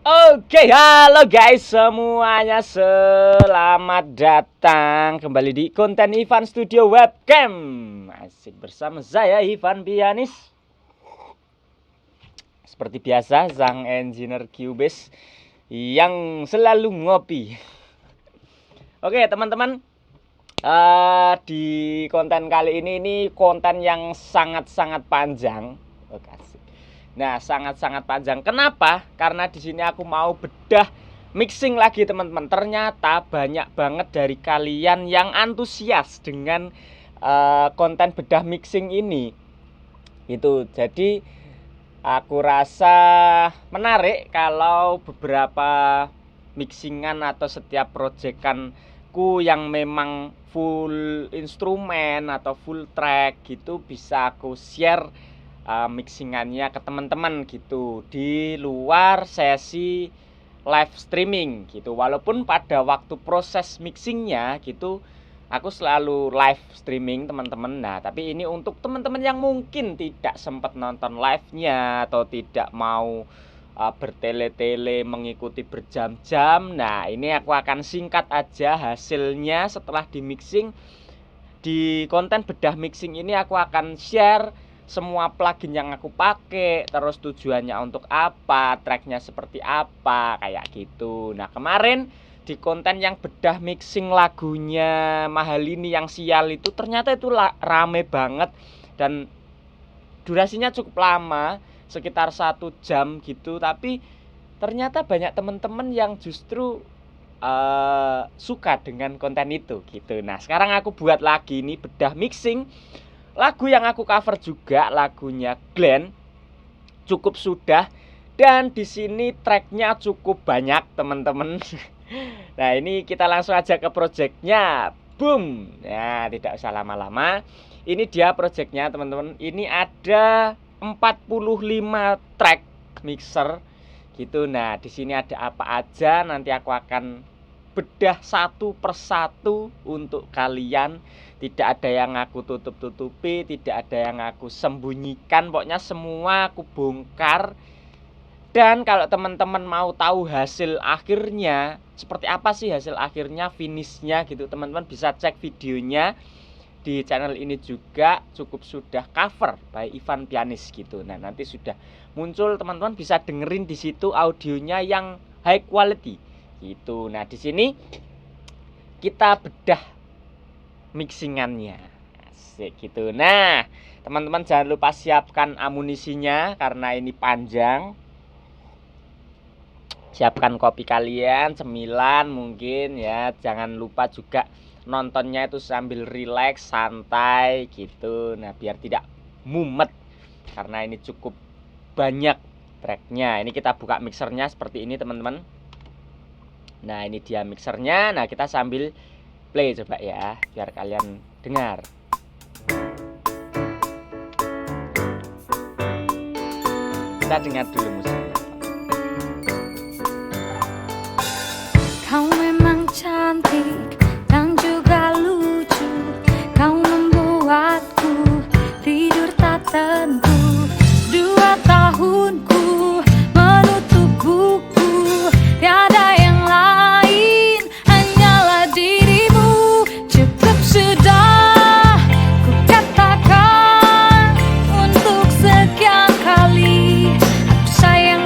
Oke, halo guys semuanya, selamat datang kembali di konten Ivan Studio Webcam. Asik, bersama saya Ivan Pianis. Seperti biasa, sang engineer Cubase yang selalu ngopi. Oke teman-teman, di konten kali ini konten yang sangat-sangat panjang. Oke, asik. Nah, sangat-sangat panjang. Kenapa? Karena di sini aku mau bedah mixing lagi, teman-teman. Ternyata banyak banget dari kalian yang antusias dengan konten bedah mixing ini. Itu. Jadi aku rasa menarik kalau beberapa mixingan atau setiap proyekanku yang memang full instrumen atau full track gitu bisa aku share mixingannya ke teman-teman gitu di luar sesi live streaming gitu. Walaupun pada waktu proses mixingnya gitu aku selalu live streaming teman-teman. Nah, tapi ini untuk teman-teman yang mungkin tidak sempat nonton live-nya atau tidak mau bertele-tele mengikuti berjam-jam. Nah, ini aku akan singkat aja hasilnya setelah di mixing. Di konten bedah mixing ini aku akan share semua plugin yang aku pakai, terus tujuannya untuk apa, tracknya seperti apa, kayak gitu. Nah, kemarin di konten yang bedah mixing lagunya Mahal Ini yang sial itu ternyata itu rame banget dan durasinya cukup lama, sekitar 1 jam gitu. Tapi ternyata banyak teman-teman yang justru suka dengan konten itu gitu. Nah, sekarang aku buat lagi ini bedah mixing lagu yang aku cover juga, lagunya Glenn, Cukup Sudah. Dan di sini tracknya cukup banyak teman-teman. Nah, ini kita langsung aja ke projectnya. Boom. Nah, tidak usah lama-lama. Ini dia projectnya teman-teman. Ini ada 45 track mixer gitu. Nah, di sini ada apa aja nanti aku akan bedah satu persatu untuk kalian. Tidak ada yang aku tutup-tutupi, tidak ada yang aku sembunyikan. Pokoknya semua aku bongkar. Dan kalau teman-teman mau tahu hasil akhirnya seperti apa sih hasil akhirnya, finishnya gitu, teman-teman bisa cek videonya di channel ini juga, Cukup Sudah cover by Ivan Pianis gitu. Nah, nanti sudah muncul, teman-teman bisa dengerin di situ audionya yang high quality gitu. Nah, di sini kita bedah mixingannya. Asik gitu. Nah, teman-teman jangan lupa siapkan amunisinya karena ini panjang. Siapkan kopi kalian, cemilan mungkin ya. Jangan lupa juga nontonnya itu sambil relax, santai gitu. Nah, biar tidak mumet karena ini cukup banyak tracknya. Ini kita buka mixernya seperti ini, teman-teman. Nah, ini dia mixernya. Nah, kita sambil play coba ya, biar kalian dengar. Kita dengar dulu musiknya. Kau memang cantik dan juga lucu. Kau membuatku tidur tak tentu. 2 tahunku menutup buku. Tiada yang lain, hanyalah dirimu. Cukup sudah, ku katakan untuk sekian kali. Aku sayang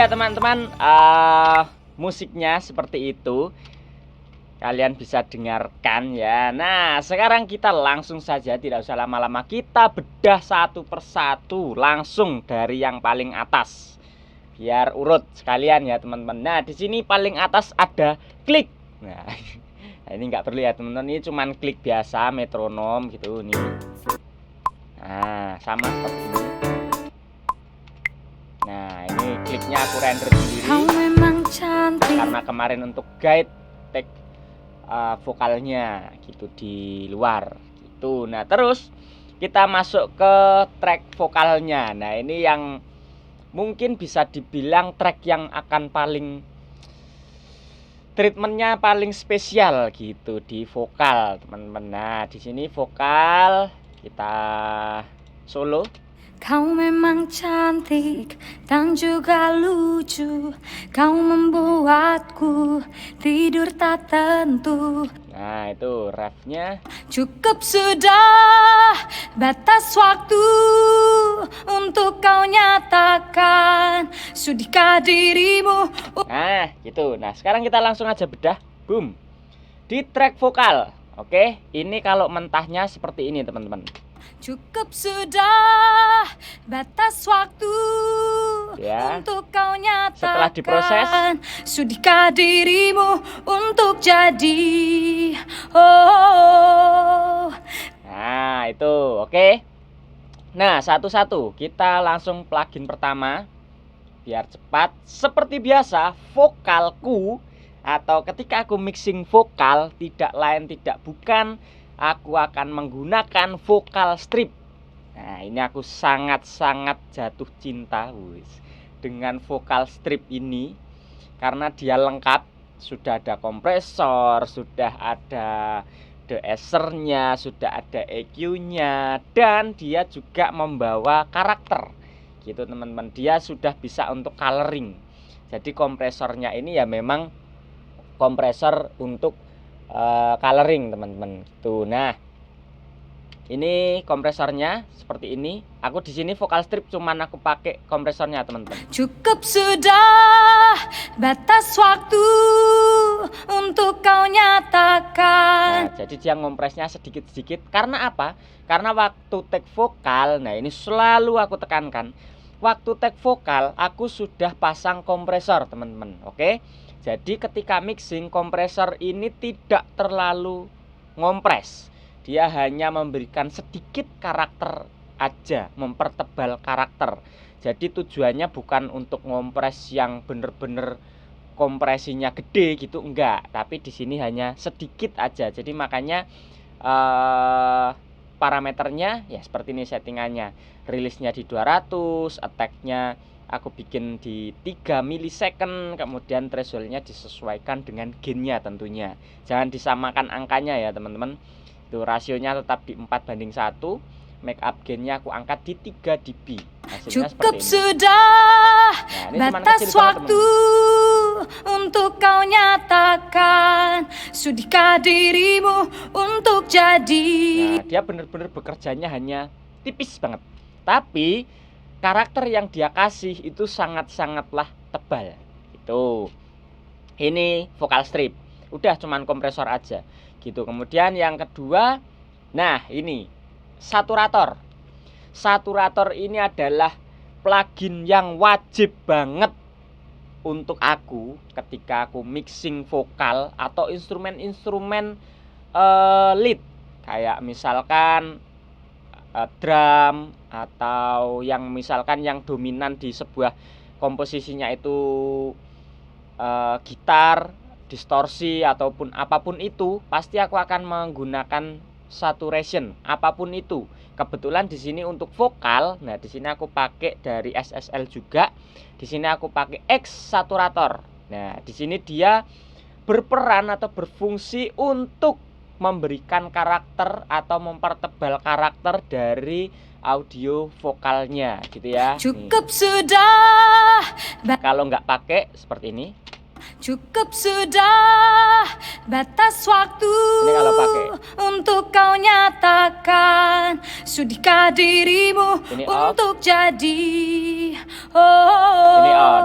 ya teman-teman, musiknya seperti itu. Kalian bisa dengarkan ya. Nah, sekarang kita langsung saja, tidak usah lama-lama, kita bedah satu persatu langsung dari yang paling atas. Biar urut sekalian ya teman-teman. Nah, di sini paling atas ada klik. Nah, ini nggak perlu ya teman-teman, ini cuman klik biasa metronom gitu nih. Nah, sama seperti ini. Nah, ini kliknya aku render sendiri. Kau memang cantik. Karena kemarin untuk guide tag vokalnya gitu di luar gitu. Nah, terus kita masuk ke track vokalnya. Nah, ini yang mungkin bisa dibilang track yang akan paling treatmentnya paling spesial gitu di vokal teman-teman. Nah, di sini vokal kita solo. Kau memang cantik dan juga lucu. Kau membuatku tidur tak tentu. Nah, itu refnya. Cukup sudah batas waktu untuk kau nyatakan. Sudikah dirimu? Nah, gitu. Nah, sekarang kita langsung aja bedah. Boom. Di track vokal. Oke, ini kalau mentahnya seperti ini, teman-teman. Cukup sudah batas waktu Ya. untuk kau nyatakan. Setelah diproses, sudikah dirimu untuk jadi oh. Nah, itu oke. Nah, satu-satu kita langsung plugin pertama biar cepat. Seperti biasa, vokalku atau ketika aku mixing vokal tidak lain tidak bukan aku akan menggunakan vokal strip. Nah, ini aku sangat-sangat jatuh cinta dengan vokal strip ini karena dia lengkap, sudah ada kompresor, sudah ada de-essernya, sudah ada EQ-nya, dan dia juga membawa karakter gitu teman-teman. Dia sudah bisa untuk coloring. Jadi kompresornya ini ya memang kompresor untuk coloring teman-teman. Tuh, nah ini kompresornya seperti ini. Aku di sini vokal strip cuman aku pakai kompresornya teman-teman. Cukup sudah batas waktu untuk kau nyatakan. Nah, jadi dia ngompresnya sedikit-sedikit. Karena apa? Karena waktu take vokal, nah ini selalu aku tekankan. Waktu take vokal aku sudah pasang kompresor teman-teman. Oke? Jadi ketika mixing, kompresor ini tidak terlalu ngompres. Dia hanya memberikan sedikit karakter aja, mempertebal karakter. Jadi tujuannya bukan untuk ngompres yang bener-bener kompresinya gede gitu, enggak. Tapi di sini hanya sedikit aja. Jadi makanya parameternya ya seperti ini settingannya. Rilisnya di 200, attack-nya aku bikin di 3 milisecond, kemudian thresholdnya disesuaikan dengan gainnya tentunya. Jangan disamakan angkanya ya teman-teman. Itu rasionya tetap di 4:1. Make up gainnya aku angkat di 3 dB. Hasilnya cukup seperti ini. Sudah Nah, batas waktu untuk kau nyatakan. Sudikah dirimu untuk jadi. Nah, dia benar-benar bekerjanya hanya tipis banget. Tapi karakter yang dia kasih itu sangat-sangatlah tebal. Itu. Ini vokal strip. Udah cuman kompresor aja. Gitu. Kemudian yang kedua, nah ini saturator. Saturator ini adalah plugin yang wajib banget untuk aku ketika aku mixing vokal atau instrumen-instrumen lead. Kayak misalkan drum atau yang misalkan yang dominan di sebuah komposisinya itu gitar, distorsi ataupun apapun itu, pasti aku akan menggunakan saturation apapun itu. Kebetulan di sini untuk vokal, nah di sini aku pakai dari SSL juga. Di sini aku pakai X saturator. Nah, di sini dia berperan atau berfungsi untuk memberikan karakter atau mempertebal karakter dari audio vokalnya gitu ya. Cukup sudah. Kalau nggak pakai seperti ini. Cukup sudah batas waktu Ini kalau pakai untuk kau nyatakan sudahkah dirimu ini off, untuk jadi ini on.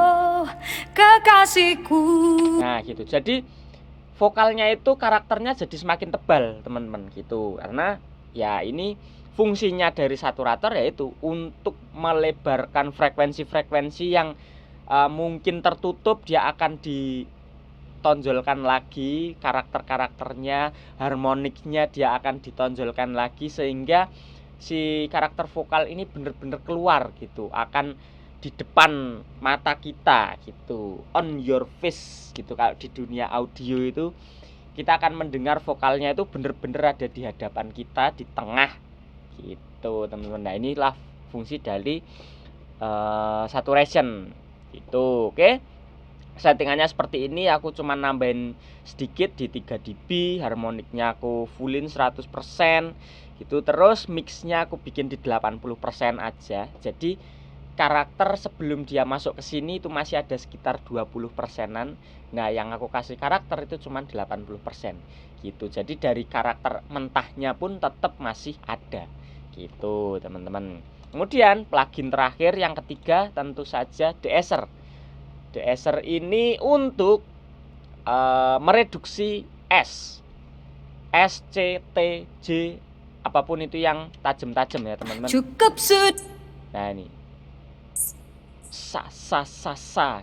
Kekasihku. Nah gitu. Jadi vokalnya itu karakternya jadi semakin tebal teman-teman gitu. Karena ya ini fungsinya dari saturator yaitu untuk melebarkan frekuensi-frekuensi yang mungkin tertutup, dia akan ditonjolkan lagi karakter-karakternya, harmoniknya dia akan ditonjolkan lagi sehingga si karakter vokal ini benar-benar keluar gitu, akan di depan mata kita gitu, on your face gitu. Kalau di dunia audio itu kita akan mendengar vokalnya itu benar-benar ada di hadapan kita, di tengah gitu teman-teman. Nah inilah fungsi dari saturation gitu. Oke, settingannya seperti ini. Aku cuma nambahin sedikit di 3 dB, harmoniknya aku fullin 100% gitu. Terus mixnya aku bikin di 80% aja. Jadi karakter sebelum dia masuk ke sini itu masih ada sekitar 20%-an. Nah, yang aku kasih karakter itu cuma 80% gitu. Jadi dari karakter mentahnya pun tetap masih ada gitu, teman-teman. Kemudian plugin terakhir yang ketiga tentu saja de-esser. De-esser ini untuk mereduksi S, C, T, J, apapun itu yang tajam-tajam ya teman-teman. Cukup Nah ini sa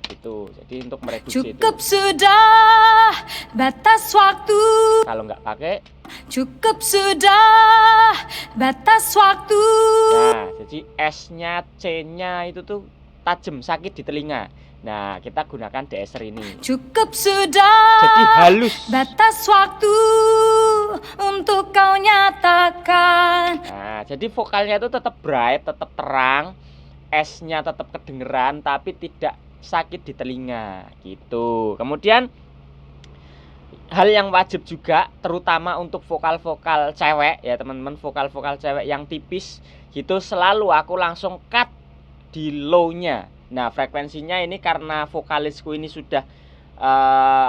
gitu. Jadi untuk mereduksi cukup itu. sudah batas waktu. Kalau nggak pakai, Cukup sudah batas waktu. nah jadi S-nya, C-nya itu tuh tajam, sakit di telinga. Nah kita gunakan de-esser ini. Cukup sudah Jadi halus. batas waktu untuk kau nyatakan. Nah jadi vokalnya itu tetap bright, tetap terang, S-nya tetap kedengeran tapi tidak sakit di telinga gitu. Kemudian hal yang wajib juga terutama untuk vokal-vokal cewek ya teman-teman, vokal-vokal cewek yang tipis gitu, selalu aku langsung cut di low-nya. Nah frekuensinya ini karena vokalisku ini sudah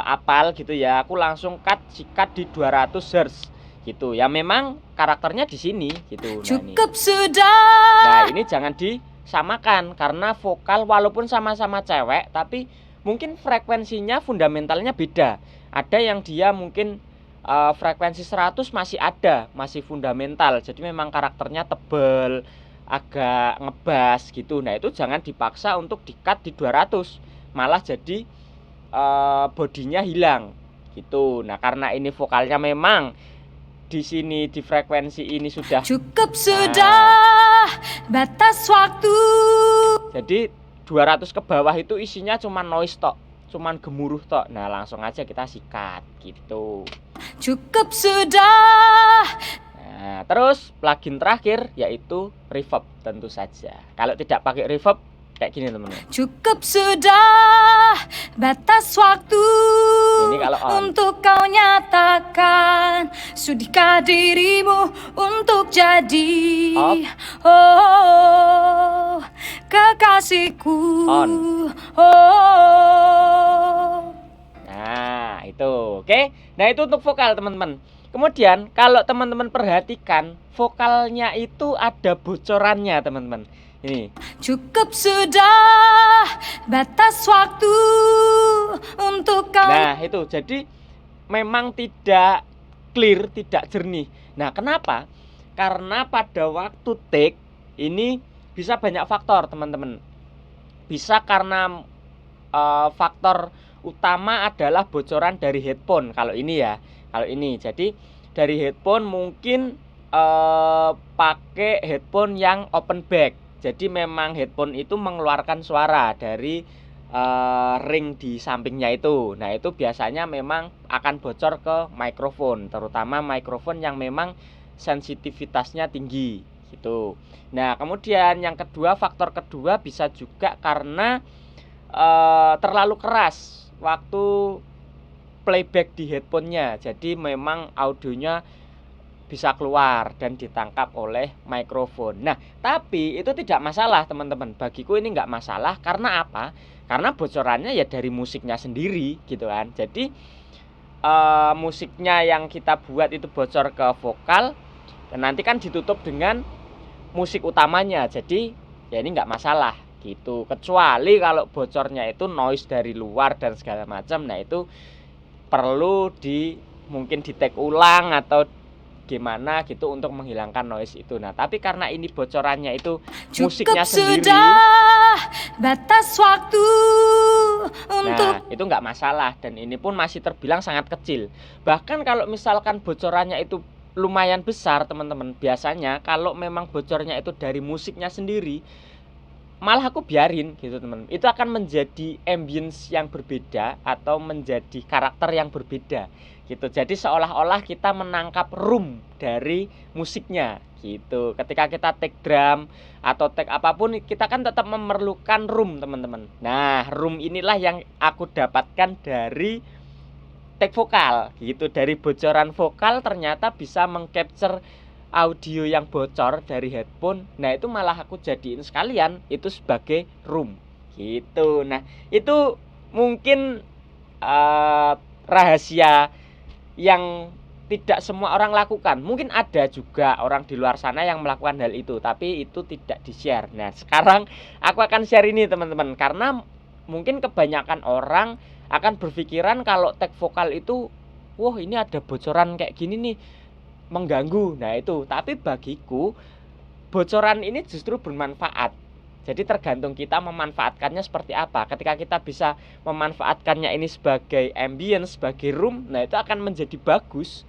apal gitu ya, aku langsung sikat di 200 Hz gitu. Ya memang karakternya di sini gitu. Cukup Nah, sudah. nah ini jangan disamakan karena vokal walaupun sama-sama cewek tapi mungkin frekuensinya fundamentalnya beda. Ada yang dia mungkin frekuensi 100 masih ada, masih fundamental. Jadi memang karakternya tebel, agak ngebas gitu. Nah, itu jangan dipaksa untuk di-cut di 200. Malah jadi bodinya hilang gitu. Nah, karena ini vokalnya memang di sini di frekuensi ini sudah Cukup sudah batas waktu. Jadi 200 ke bawah itu isinya cuma noise tok, cuman gemuruh tok. Nah, langsung aja kita sikat gitu. Cukup sudah. Nah, terus plugin terakhir yaitu reverb tentu saja. Kalau tidak pakai reverb kayak gini teman-teman. Cukup sudah batas waktu. Ini kalau on. Untuk kau nyatakan sudahkah dirimu untuk jadi kekasihku. On. Nah itu oke. Nah itu untuk vokal teman-teman. Kemudian kalau teman-teman perhatikan vokalnya itu ada bocorannya teman-teman. Ini Cukup sudah batas waktu untuk kau. Nah itu jadi memang tidak clear, tidak jernih. Nah kenapa? Karena pada waktu take ini bisa banyak faktor teman-teman. Bisa karena faktor utama adalah bocoran dari headphone. Kalau ini ya, kalau ini jadi dari headphone mungkin pakai headphone yang open back. Jadi memang headphone itu mengeluarkan suara dari ring di sampingnya itu. Nah itu biasanya memang akan bocor ke mikrofon, terutama mikrofon yang memang sensitivitasnya tinggi gitu. Nah kemudian yang kedua, faktor kedua bisa juga karena terlalu keras waktu playback di headphonenya. Jadi memang audionya bisa keluar dan ditangkap oleh mikrofon. Nah, tapi itu tidak masalah teman-teman. Bagiku ini nggak masalah karena apa? Karena bocorannya ya dari musiknya sendiri gitu kan. Jadi musiknya yang kita buat itu bocor ke vokal dan nanti kan ditutup dengan musik utamanya. Jadi ya ini nggak masalah gitu. Kecuali kalau bocornya itu noise dari luar dan segala macam. Nah, itu perlu mungkin di take ulang atau gimana gitu untuk menghilangkan noise itu. Nah, tapi karena ini bocorannya itu musiknya sendiri, sudah batas waktu untuk nah itu nggak masalah dan ini pun masih terbilang sangat kecil. Bahkan kalau misalkan bocorannya itu lumayan besar teman-teman, biasanya kalau memang bocornya itu dari musiknya sendiri, malah aku biarin gitu teman. Itu akan menjadi ambience yang berbeda atau menjadi karakter yang berbeda gitu. Jadi seolah-olah kita menangkap room dari musiknya gitu. Ketika kita take drum atau take apapun, kita kan tetap memerlukan room teman-teman. Nah, room inilah yang aku dapatkan dari take vokal gitu. Dari bocoran vokal ternyata bisa mengcapture audio yang bocor dari headphone. Nah, itu malah aku jadiin sekalian itu sebagai room gitu. Nah, itu mungkin rahasia yang tidak semua orang lakukan. Mungkin ada juga orang di luar sana yang melakukan hal itu, tapi itu tidak di-share. Nah, sekarang aku akan share ini teman-teman, karena mungkin kebanyakan orang akan berpikiran kalau tag vokal itu, wah ini ada bocoran kayak gini nih, mengganggu. Nah itu, tapi bagiku bocoran ini justru bermanfaat. Jadi tergantung kita memanfaatkannya seperti apa. Ketika kita bisa memanfaatkannya ini sebagai ambience, sebagai room, nah itu akan menjadi bagus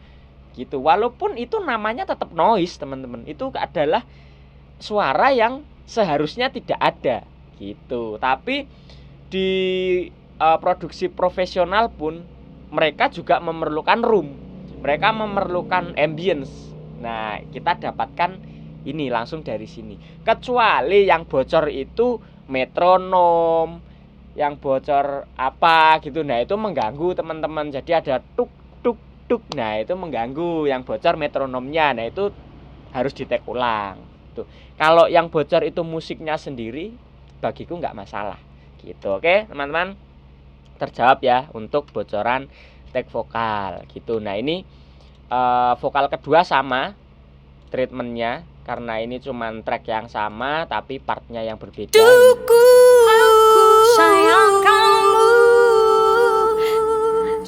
gitu. Walaupun itu namanya tetap noise teman-teman, itu adalah suara yang seharusnya tidak ada gitu. Tapi di produksi profesional pun mereka juga memerlukan room, mereka memerlukan ambience. Nah kita dapatkan ini langsung dari sini. Kecuali yang bocor itu metronom, yang bocor apa gitu, nah itu mengganggu teman-teman. Jadi ada tuk tuk tuk, nah itu mengganggu. Yang bocor metronomnya, nah itu harus di-take ulang tuh. Kalau yang bocor itu musiknya sendiri, bagiku nggak masalah gitu. Oke teman-teman, terjawab ya untuk bocoran take vokal gitu. Nah ini vokal kedua sama treatmentnya, karena ini cuman track yang sama tapi partnya yang berbeda. Cukup sayang kamu,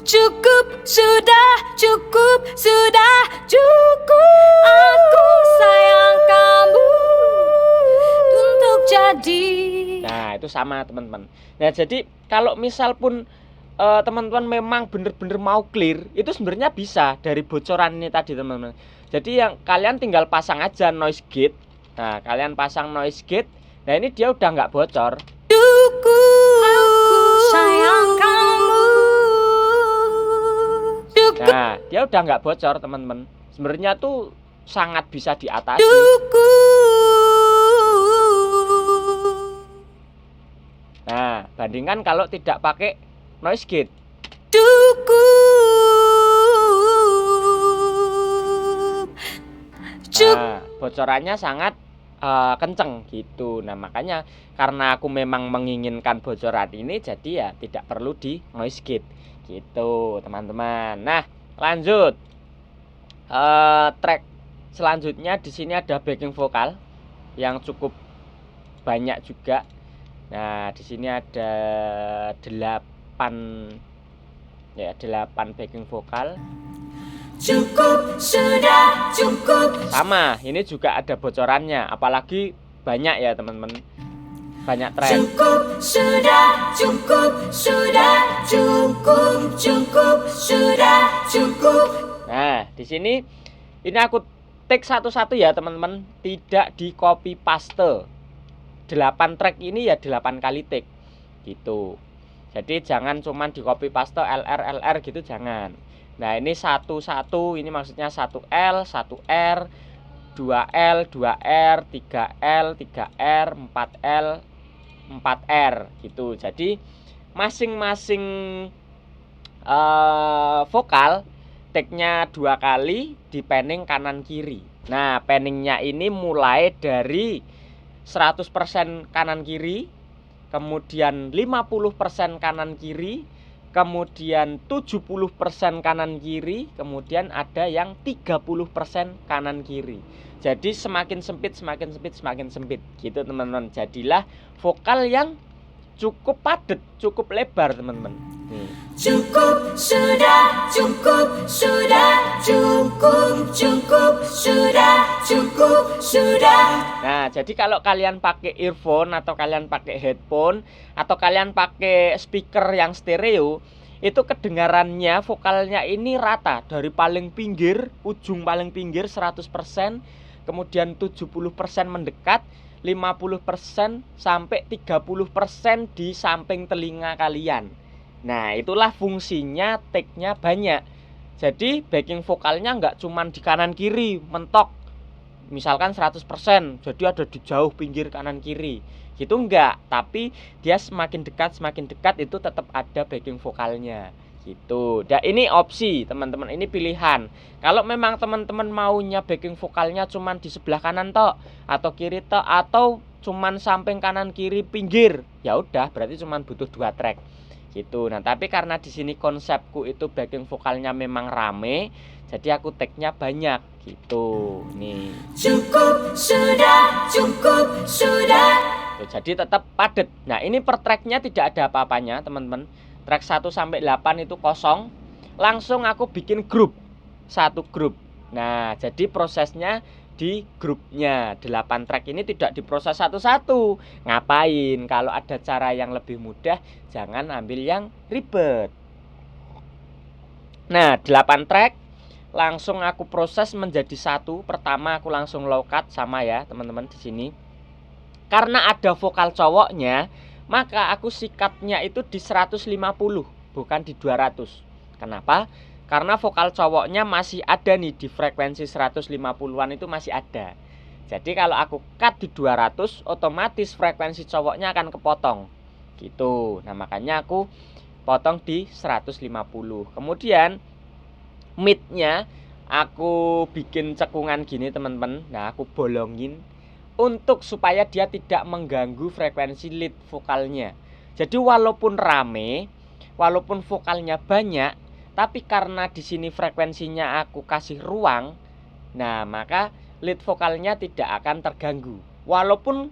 cukup sudah, cukup sudah, cukup. Aku sayang kamu untuk jadi. Nah itu sama teman-teman. Nah jadi kalau misal pun teman-teman memang bener-bener mau clear, itu sebenarnya bisa dari bocoran ini tadi teman-teman. Jadi yang kalian tinggal pasang aja noise gate. Nah kalian pasang noise gate, nah ini dia udah nggak bocor. Cukup sayang kamu, cukup. Nah dia udah nggak bocor teman-teman. Sebenarnya tuh sangat bisa diatasi. Nah bandingkan kalau tidak pakai noise gate. Nah, bocorannya sangat kenceng gitu. Nah makanya karena aku memang menginginkan bocoran ini, jadi ya tidak perlu di noise gate gitu teman-teman. Nah lanjut, track selanjutnya di sini ada backing vokal yang cukup banyak juga. Nah di sini ada 8 backing vokal. Cukup sudah, cukup. Sama, ini juga ada bocorannya, apalagi banyak ya teman-teman, banyak track. Cukup sudah, cukup sudah, cukup, cukup sudah, cukup. Nah di sini ini aku take satu-satu ya teman-teman, tidak di copy paste. 8 track ini ya 8 kali take gitu. Jadi jangan cuman di copy paste LR gitu, jangan. Nah ini satu-satu, ini maksudnya 1L, 1R, 2L, 2R, 3L, 3R, 4L, 4R gitu. Jadi masing-masing vokal take-nya 2 kali di panning kanan kiri. Nah, panningnya ini mulai dari 100% kanan kiri, kemudian 50% kanan kiri, kemudian 70% kanan kiri, kemudian ada yang 30% kanan kiri. Jadi semakin sempit, semakin sempit, semakin sempit gitu teman-teman. Jadilah vokal yang cukup padat, cukup lebar teman-teman. Cukup sudah, cukup sudah, cukup, cukup sudah, cukup sudah. Nah, jadi kalau kalian pakai earphone atau kalian pakai headphone atau kalian pakai speaker yang stereo, itu kedengarannya vokalnya ini rata dari paling pinggir, ujung paling pinggir 100%, kemudian 70% mendekat, 50% sampai 30% di samping telinga kalian. Nah, itulah fungsinya take-nya banyak. Jadi backing vokalnya nggak cuman di kanan kiri mentok, misalkan 100%, jadi ada di jauh pinggir kanan kiri gitu enggak, tapi dia semakin dekat itu tetap ada backing vokalnya gitu. Dan ini opsi teman-teman, ini pilihan. Kalau memang teman-teman maunya backing vokalnya cuman di sebelah kanan tok atau kiri tok atau cuman samping kanan kiri pinggir, ya udah berarti cuman butuh 2 track gitu. Nah, tapi karena di sini konsepku itu backing vokalnya memang rame, jadi aku take-nya banyak gitu. Nih. Cukup sudah, cukup sudah. Tuh, jadi tetap padat. Nah, ini per tracknya tidak ada apa-apanya, teman-teman. Track 1 sampai 8 itu kosong. Langsung aku bikin grup. 1 grup. Nah, jadi prosesnya di grupnya 8 track ini tidak diproses satu-satu. Ngapain? Kalau ada cara yang lebih mudah, jangan ambil yang ribet. Nah, 8 track langsung aku proses menjadi 1. Pertama aku langsung low cut sama ya, teman-teman di sini. Karena ada vokal cowoknya, maka aku sikatnya itu di 150, bukan di 200. Kenapa? Karena vokal cowoknya masih ada nih di frekuensi 150-an itu masih ada. Jadi kalau aku cut di 200, otomatis frekuensi cowoknya akan kepotong. Gitu. Nah, makanya aku potong di 150. Kemudian mid-nya aku bikin cekungan gini, teman-teman. Nah, aku bolongin untuk supaya dia tidak mengganggu frekuensi lead vokalnya. Jadi walaupun rame, walaupun vokalnya banyak, tapi karena di sini frekuensinya aku kasih ruang, nah maka lead vokalnya tidak akan terganggu. Walaupun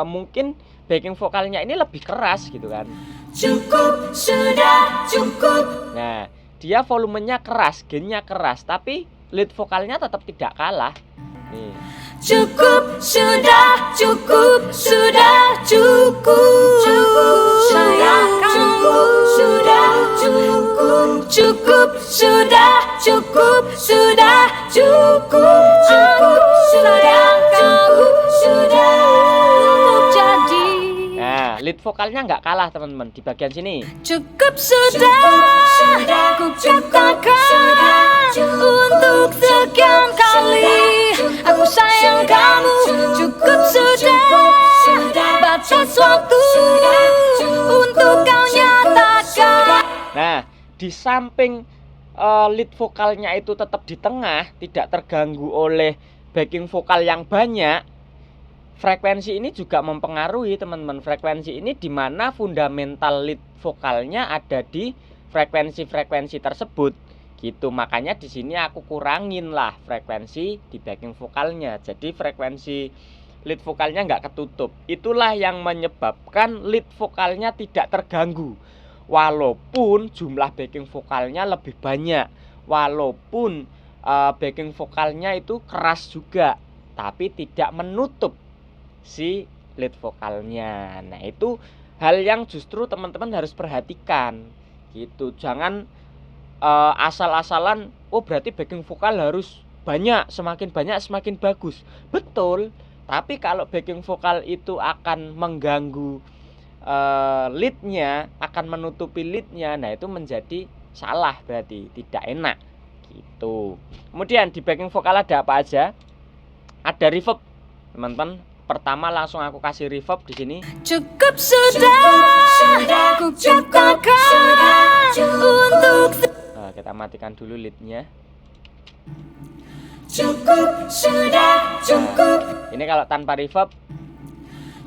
mungkin backing vokalnya ini lebih keras gitu kan. Cukup sudah, cukup. Nah, dia volumenya keras, gainnya keras, tapi lead vokalnya tetap tidak kalah. Nih. Cukup sudah, cukup sudah, cukup, cukup sayang, cukup sudah, cukup, cukup sudah, cukup sudah, cukup, cukup sayang, cukup sudah untuk jadi. Nah, lead vokalnya nggak kalah teman-teman di bagian sini. Cukup sudah, ku katakan untuk sekian kali. Aku sayang kamu, cukup sudah, batas waktu untuk kau nyatakan. Nah, di samping lead vokalnya itu tetap di tengah, tidak terganggu oleh backing vokal yang banyak, frekuensi ini juga mempengaruhi teman-teman. Frekuensi ini di mana fundamental lead vokalnya ada di frekuensi-frekuensi tersebut. Gitu, makanya di sini aku kurangin lah frekuensi di backing vokalnya. Jadi frekuensi lead vokalnya nggak ketutup. Itulah yang menyebabkan lead vokalnya tidak terganggu. Walaupun jumlah backing vokalnya lebih banyak, walaupun backing vokalnya itu keras juga, tapi tidak menutup si lead vokalnya. Nah, itu hal yang justru teman-teman harus perhatikan. Gitu, jangan asal-asalan, oh berarti backing vokal harus banyak semakin bagus. Betul, tapi kalau backing vokal itu akan mengganggu leadnya, akan menutupi leadnya, nah itu menjadi salah, berarti tidak enak gitu. Kemudian di backing vokal ada apa aja? Ada reverb, teman-teman. Pertama langsung aku kasih reverb di sini. Cukup sudah, ku katakan untuk. Nah, kita matikan dulu leadnya. Cukup sudah, cukup. Ini kalau tanpa reverb.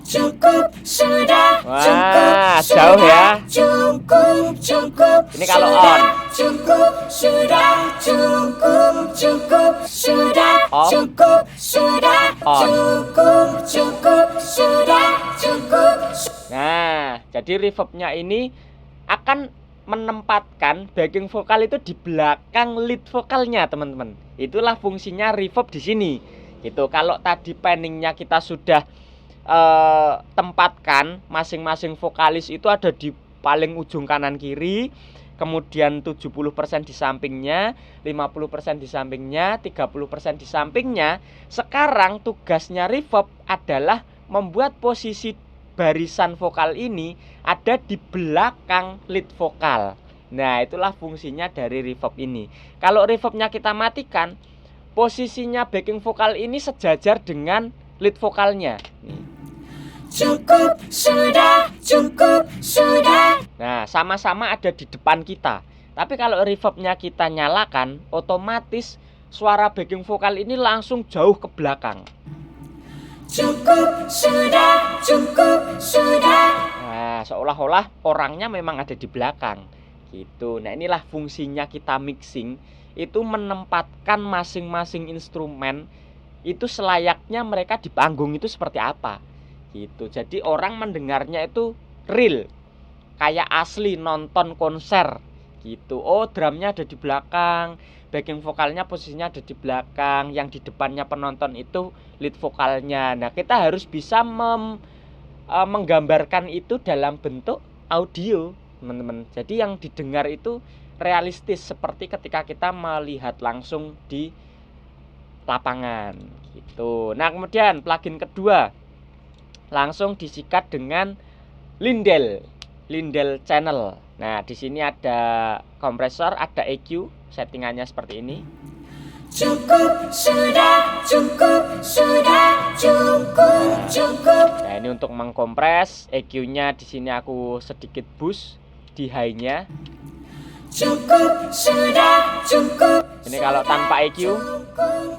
Cukup sudah. Wah, jauh ya. Cukup, cukup. Ini kalau on. Cukup sudah, cukup, cukup sudah. Off. Cukup sudah, On. cukup, cukup sudah, cukup. Nah, jadi reverbnya ini akan menempatkan backing vokal itu di belakang lead vokalnya, teman-teman. Itulah fungsinya reverb di sini. Gitu. Kalau tadi panningnya kita sudah tempatkan masing-masing vokalis itu ada di paling ujung kanan kiri, kemudian 70% di sampingnya, 50% di sampingnya, 30% di sampingnya. Sekarang tugasnya reverb adalah membuat posisi barisan vokal ini ada di belakang lead vokal. Nah, itulah fungsinya dari reverb ini. Kalau reverbnya kita matikan, posisinya backing vokal ini sejajar dengan lead vokalnya. Nih. Cukup sudah, cukup sudah. Nah, sama-sama ada di depan kita. Tapi kalau reverbnya kita nyalakan, otomatis suara backing vokal ini langsung jauh ke belakang. Cukup sudah, cukup sudah. Nah, seolah-olah orangnya memang ada di belakang. Gitu. Nah, inilah fungsinya kita mixing. Itu menempatkan masing-masing instrumen itu selayaknya mereka di panggung itu seperti apa. Gitu. Jadi orang mendengarnya itu real, kayak asli nonton konser gitu. Oh, drumnya ada di belakang, backing vokalnya posisinya ada di belakang, yang di depannya penonton itu lead vokalnya. Nah, kita harus bisa menggambarkan itu dalam bentuk audio, teman-teman. Jadi yang didengar itu realistis seperti ketika kita melihat langsung di lapangan gitu. Nah, kemudian plugin kedua langsung disikat dengan Lindel channel. Nah, di sini ada kompresor, ada EQ, settingannya seperti ini. Cukup sudah, cukup sudah, cukup, cukup. Nah, ini untuk mengkompres, EQ-nya di sini aku sedikit boost di high-nya. Cukup sudah, cukup. Ini kalau tanpa EQ.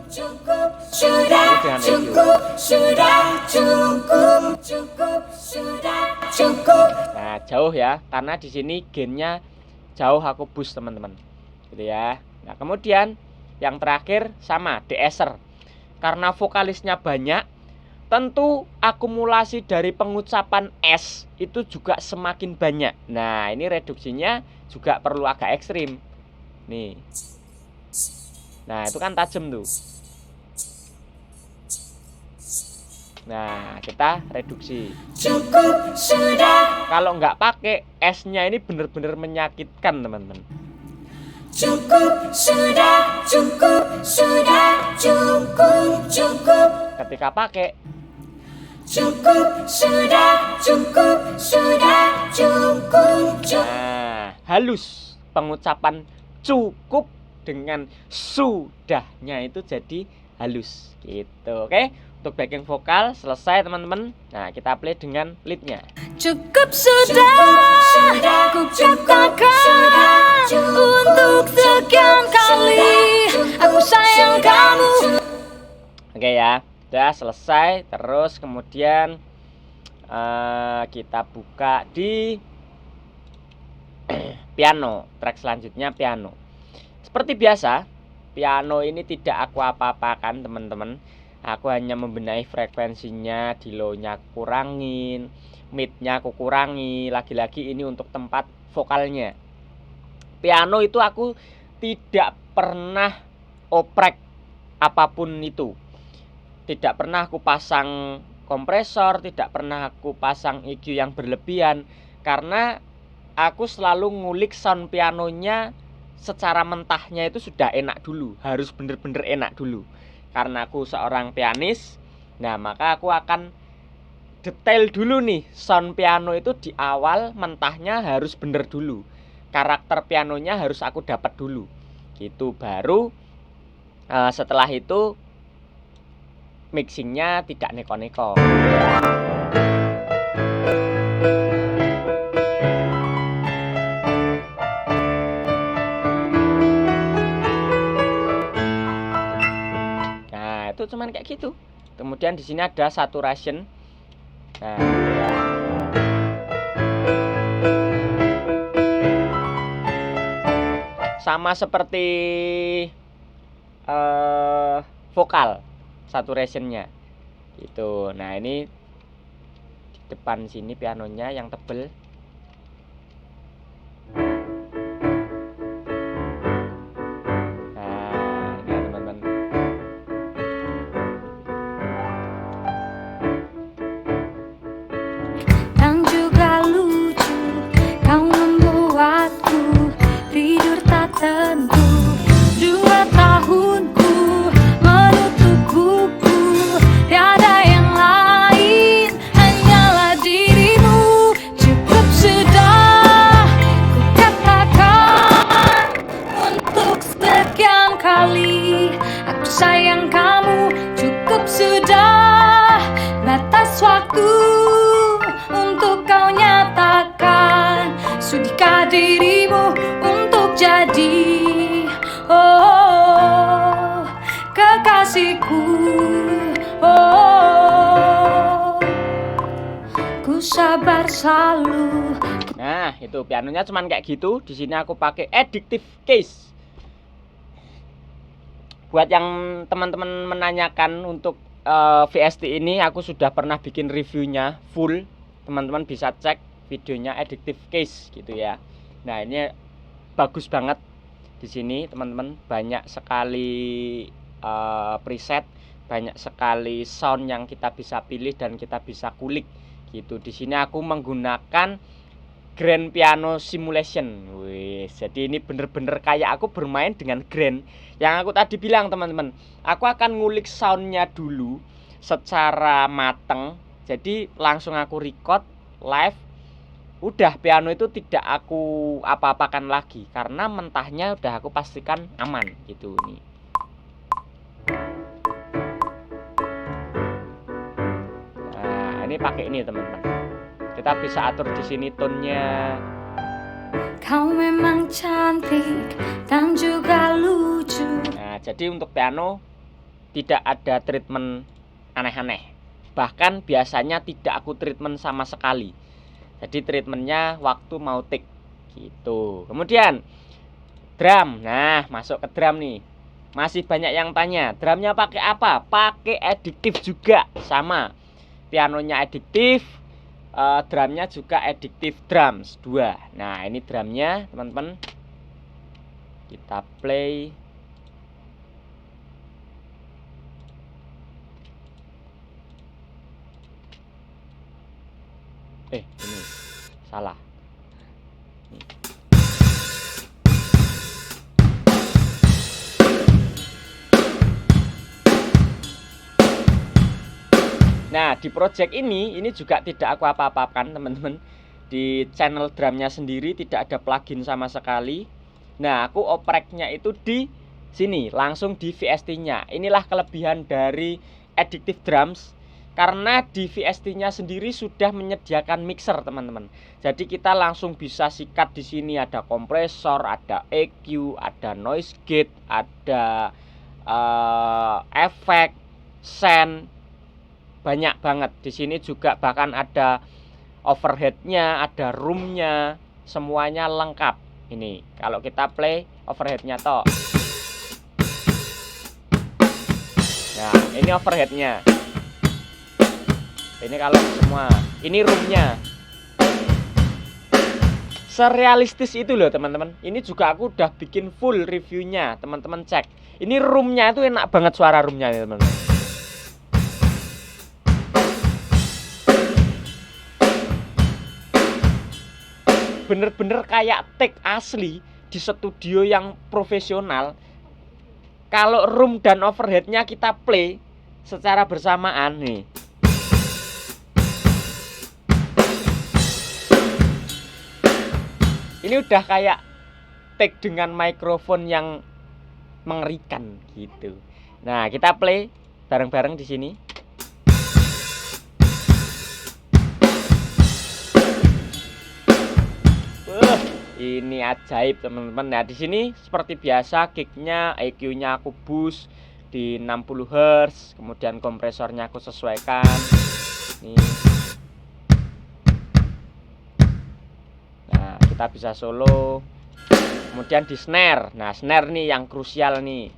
Cukup sudah, dengan EQ. cukup sudah, cukup, cukup sudah, cukup. Nah, jauh ya, karena di sini gainnya jauh aku boost, teman-teman. Gitu ya. Nah, kemudian yang terakhir sama de-esser. Karena vokalisnya banyak, tentu akumulasi dari pengucapan S itu juga semakin banyak. Nah, ini reduksinya juga perlu agak ekstrim. Nih. Nah, itu kan tajam tuh. Nah, kita reduksi. Cukup sudah, Kalau nggak pakai S-nya ini bener-bener menyakitkan, teman-teman. cukup sudah, cukup sudah, cukup, cukup. Ketika pakai, Cukup sudah, cukup sudah, cukup, cukup. nah, halus pengucapan cukup dengan sudahnya itu jadi halus gitu. Oke, untuk backing vokal selesai, teman-teman. Nah, kita play dengan leadnya. Cukup sudah, ku katakan untuk sekian kali aku sayang kamu. Oke ya, udah selesai. Terus kemudian kita buka di piano. Track selanjutnya piano. Seperti biasa, piano ini tidak aku apa-apakan, teman-teman. Aku hanya membenahi frekuensinya, di low-nya aku kurangin, mid-nya aku kurangi. Lagi-lagi ini untuk tempat vokalnya. Piano itu aku tidak pernah oprek apapun itu. Tidak pernah aku pasang kompresor, tidak pernah aku pasang EQ yang berlebihan, karena aku selalu ngulik sound pianonya secara mentahnya itu sudah enak dulu, harus bener-bener enak dulu. Karena aku seorang pianis, nah maka aku akan detail dulu nih, sound piano itu di awal mentahnya harus bener dulu, karakter pianonya harus aku dapat dulu gitu. Baru setelah itu mixingnya tidak neko-neko. itu cuman kayak gitu. Kemudian di sini ada saturation. Nah, sama seperti vokal saturationnya gitu. Nah, ini di depan sini pianonya yang tebel. Nah, ini ya teman-teman. Dan juga lucu, kau membuatku tidur tak tentu. 2 tahunku menutup buku, tiada yang lain, hanyalah dirimu. Cukup sudah ku katakan untuk sekian kali, aku sayang kamu. Cukup sudah batas waktu untuk kau nyatakan, sudahkah dirimu untuk jadi kekasihku. Ku sabar selalu. Nah, itu pianonya cuman kayak gitu. Di sini aku pakai addictive case. Buat yang teman-teman menanyakan untuk VST ini, aku sudah pernah bikin reviewnya full. Teman-teman bisa cek videonya addictive case gitu ya. Nah, ini bagus banget. Di sini teman-teman banyak sekali preset, banyak sekali sound yang kita bisa pilih dan kita bisa kulik gitu. Di sini aku menggunakan grand piano simulation. Wih, jadi ini bener-bener kayak aku bermain dengan grand. Yang aku tadi bilang teman-teman, aku akan ngulik soundnya dulu secara mateng. Jadi langsung aku record live. Udah, piano itu tidak aku apa-apakan lagi karena mentahnya udah aku pastikan aman gitu nih. Nah, ini pakai ini teman-teman. Kita bisa atur di sini tone-nya. Kau memang cantik dan juga lucu. Nah, jadi untuk piano tidak ada treatment aneh-aneh. Bahkan biasanya tidak aku treatment sama sekali. Jadi treatmentnya waktu mau take gitu. Kemudian drum. Nah, masuk ke drum nih. Masih banyak yang tanya, drumnya pakai apa? Pakai addictive juga, sama. Pianonya addictive, drumnya juga addictive drums 2. Nah, ini drumnya teman-teman. Kita play. Ini salah. Nih. Nah, di project ini juga tidak aku apa-apakan teman-teman. Di channel drumnya sendiri tidak ada plugin sama sekali. Nah, aku opreknya itu di sini, langsung di VST-nya. Inilah kelebihan dari addictive drums. Karena di VST-nya sendiri sudah menyediakan mixer, teman-teman. Jadi kita langsung bisa sikat di sini, ada kompresor, ada EQ, ada noise gate, ada efek, send, banyak banget. Di sini juga bahkan ada overhead-nya, ada room-nya, semuanya lengkap. Ini kalau kita play overhead-nya toh. Nah, ini overhead-nya. Ini kalau semua, ini roomnya. Serealistis itu loh teman-teman. Ini juga aku udah bikin full reviewnya, teman-teman cek. Ini roomnya itu enak banget suara roomnya teman-teman. Bener-bener kayak take asli di studio yang profesional. Kalau room dan overheadnya kita play secara bersamaan nih. Ini udah kayak take dengan mikrofon yang mengerikan gitu. Nah, kita play bareng-bareng di sini. Ini ajaib teman-teman. Nah, di sini seperti biasa kicknya, EQ-nya aku boost, di 60 Hz. Kemudian kompresornya aku sesuaikan nih. Nah, kita bisa solo. Kemudian di snare. Nah, snare nih yang krusial nih.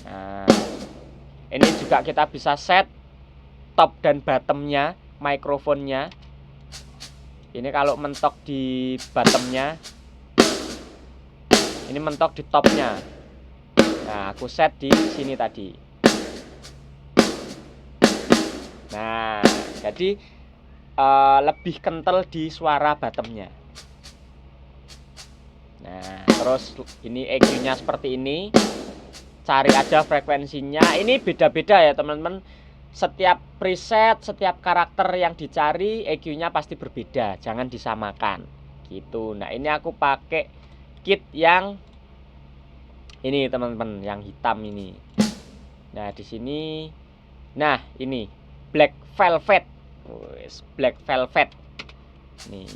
Nah, ini juga kita bisa set top dan bottomnya mikrofonnya. Ini kalau mentok di bottomnya, ini mentok di topnya. Nah, aku set di sini tadi. Nah, jadi lebih kental di suara bottomnya. Nah, terus ini EQ-nya seperti ini. Cari aja frekuensinya. Ini beda-beda ya teman-teman. Setiap preset, setiap karakter yang dicari EQ-nya pasti berbeda, jangan disamakan gitu. Nah, ini aku pakai kit yang ini teman-teman, yang hitam ini. Nah, di sini, nah ini black velvet, black velvet nih.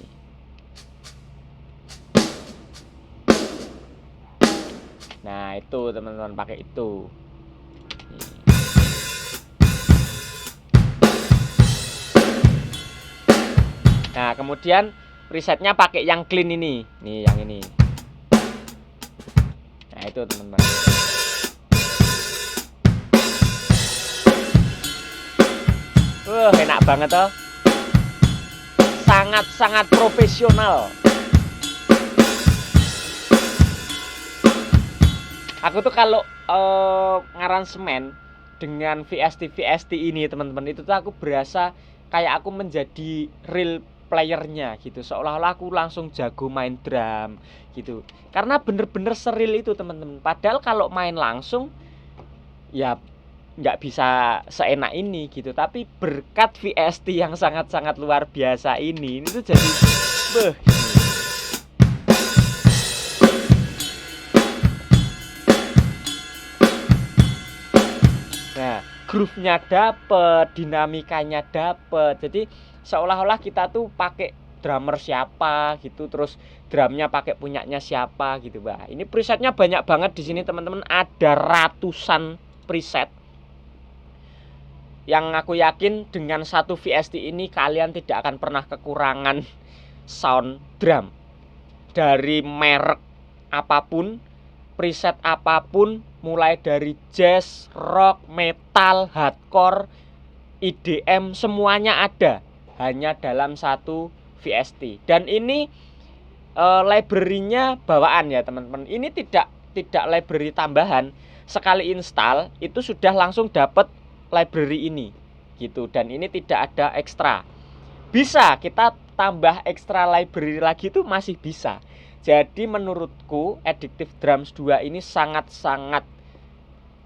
Nah, itu teman-teman pakai itu. Nah, kemudian presetnya pakai yang clean ini. Nih, yang ini. Nah, itu teman-teman. Enak banget toh. Sangat-sangat profesional. Aku tuh kalau ngaransemen dengan VST ini teman-teman, itu tuh aku berasa kayak aku menjadi real playernya gitu, seolah-olah aku langsung jago main drum gitu, karena bener-bener seril itu teman-teman. Padahal kalau main langsung ya nggak bisa seenak ini gitu, tapi berkat VST yang sangat-sangat luar biasa ini tuh jadi nah, groove-nya dapet, dinamikanya dapet. Jadi seolah-olah kita tuh pakai drummer siapa gitu, terus drumnya pakai punyanya siapa gitu, Mbak. Ini presetnya banyak banget di sini teman-teman, ada ratusan preset. Yang aku yakin dengan satu VST ini kalian tidak akan pernah kekurangan sound drum. Dari merek apapun, preset apapun, mulai dari jazz, rock, metal, hardcore, EDM, semuanya ada hanya dalam satu VST. Dan ini library-nya bawaan ya teman-teman. Ini tidak library tambahan. Sekali install itu sudah langsung dapat library ini gitu, dan ini tidak ada ekstra. Bisa kita tambah ekstra library lagi itu masih bisa. Jadi menurutku Addictive Drums 2 ini sangat-sangat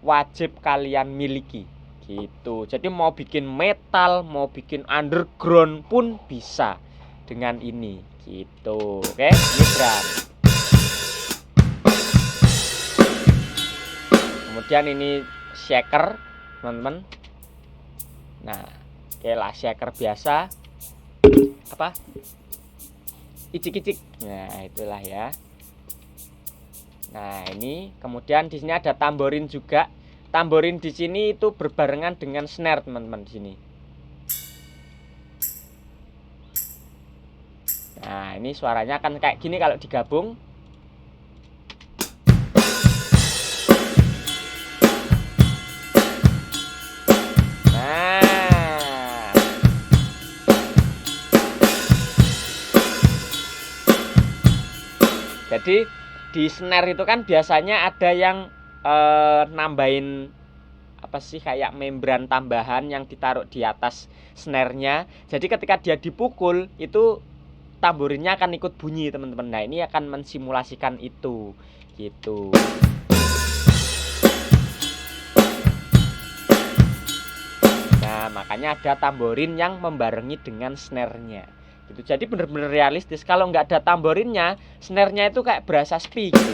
wajib kalian miliki gitu. Jadi mau bikin metal, mau bikin underground pun bisa dengan ini gitu. Oke, ini drum. Kemudian ini shaker teman-teman. Nah, oke lah, shaker biasa. Apa? Icik-icik. Nah, itulah ya. Nah, ini kemudian di sini ada tamborin juga. Tamborin di sini itu berbarengan dengan snare teman-teman di sini. Nah, ini suaranya kan kayak gini kalau digabung. Jadi di snare itu kan biasanya ada yang nambahin apa sih, kayak membran tambahan yang ditaruh di atas snare-nya. Jadi ketika dia dipukul itu tamborinnya akan ikut bunyi teman-teman. Nah, ini akan mensimulasikan itu gitu. Nah, makanya ada tamborin yang membarengi dengan snare-nya gitu. Jadi bener-bener realistis. Kalau nggak ada tamborinnya, snare-nya itu kayak berasa sepi gitu.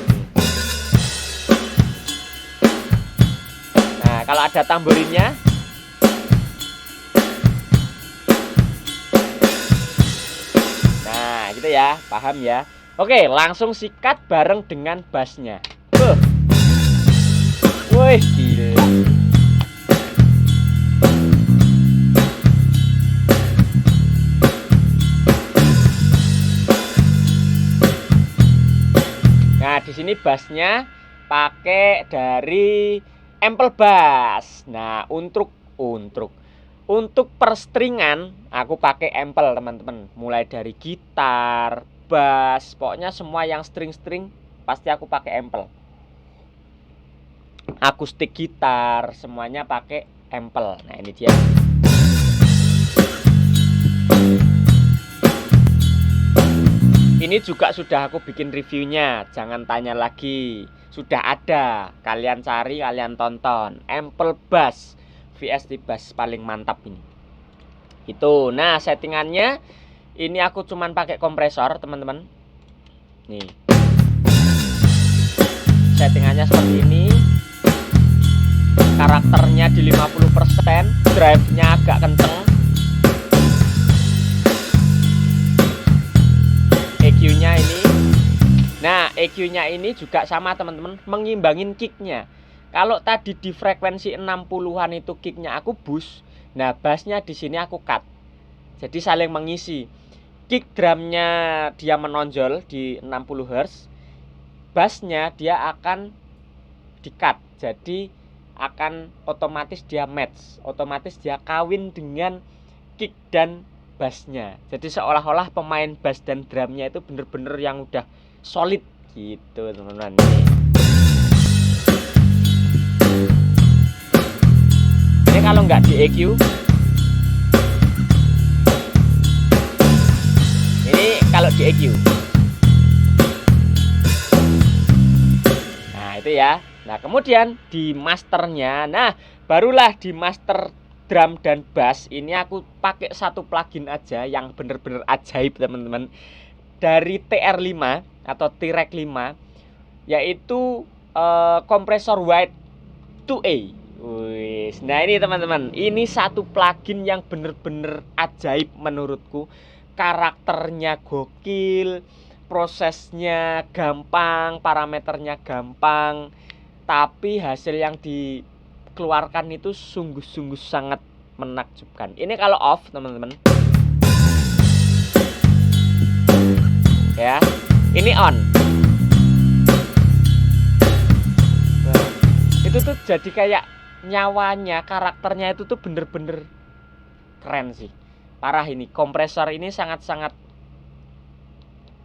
Nah, kalau ada tamborinnya, nah gitu ya, paham ya. Oke, langsung sikat bareng dengan bassnya. Wih, gila. Nah, di sini bassnya pakai dari Ample Bass. Nah, untuk perstringan aku pakai Ample, teman-teman. Mulai dari gitar, bass, pokoknya semua yang string-string pasti aku pakai Ample. Akustik gitar semuanya pakai Ample. Nah, ini dia. Ini juga sudah aku bikin reviewnya, jangan tanya lagi. Sudah ada, kalian cari, kalian tonton. Ample Bass, VST Bass paling mantap ini. Itu. Nah, settingannya ini aku cuman pakai kompresor, teman-teman. Nih. Settingannya seperti ini. Karakternya di 50%, drive-nya agak kenceng. EQ-nya ini. Nah, EQ-nya ini juga sama, teman-teman, mengimbangin kick-nya. Kalau tadi di frekuensi 60-an itu kick-nya aku boost, nah bass-nya di sini aku cut. Jadi saling mengisi. Kick drumnya dia menonjol di 60 Hz, bass-nya dia akan di-cut. Jadi akan otomatis dia match, otomatis dia kawin dengan kick dan bassnya. Jadi seolah-olah pemain bass dan drumnya itu bener-bener yang udah solid gitu, teman-teman. Ini kalau nggak di EQ, ini kalau di EQ. Nah, itu ya. Nah, kemudian di masternya, nah barulah di master drum dan bass ini aku pakai satu plugin aja yang bener-bener ajaib, teman-teman, dari TR5 atau T-Rec 5, yaitu kompresor White 2A. Wih, nah ini, teman-teman, ini satu plugin yang bener-bener ajaib menurutku. Karakternya gokil, prosesnya gampang, parameternya gampang, tapi hasil yang dikeluarkan itu sungguh-sungguh sangat menakjubkan. Ini kalau off, teman-teman. Ya, ini on. Nah, itu tuh jadi kayak nyawanya, karakternya itu tuh bener-bener keren sih. Parah ini. Kompresor ini sangat-sangat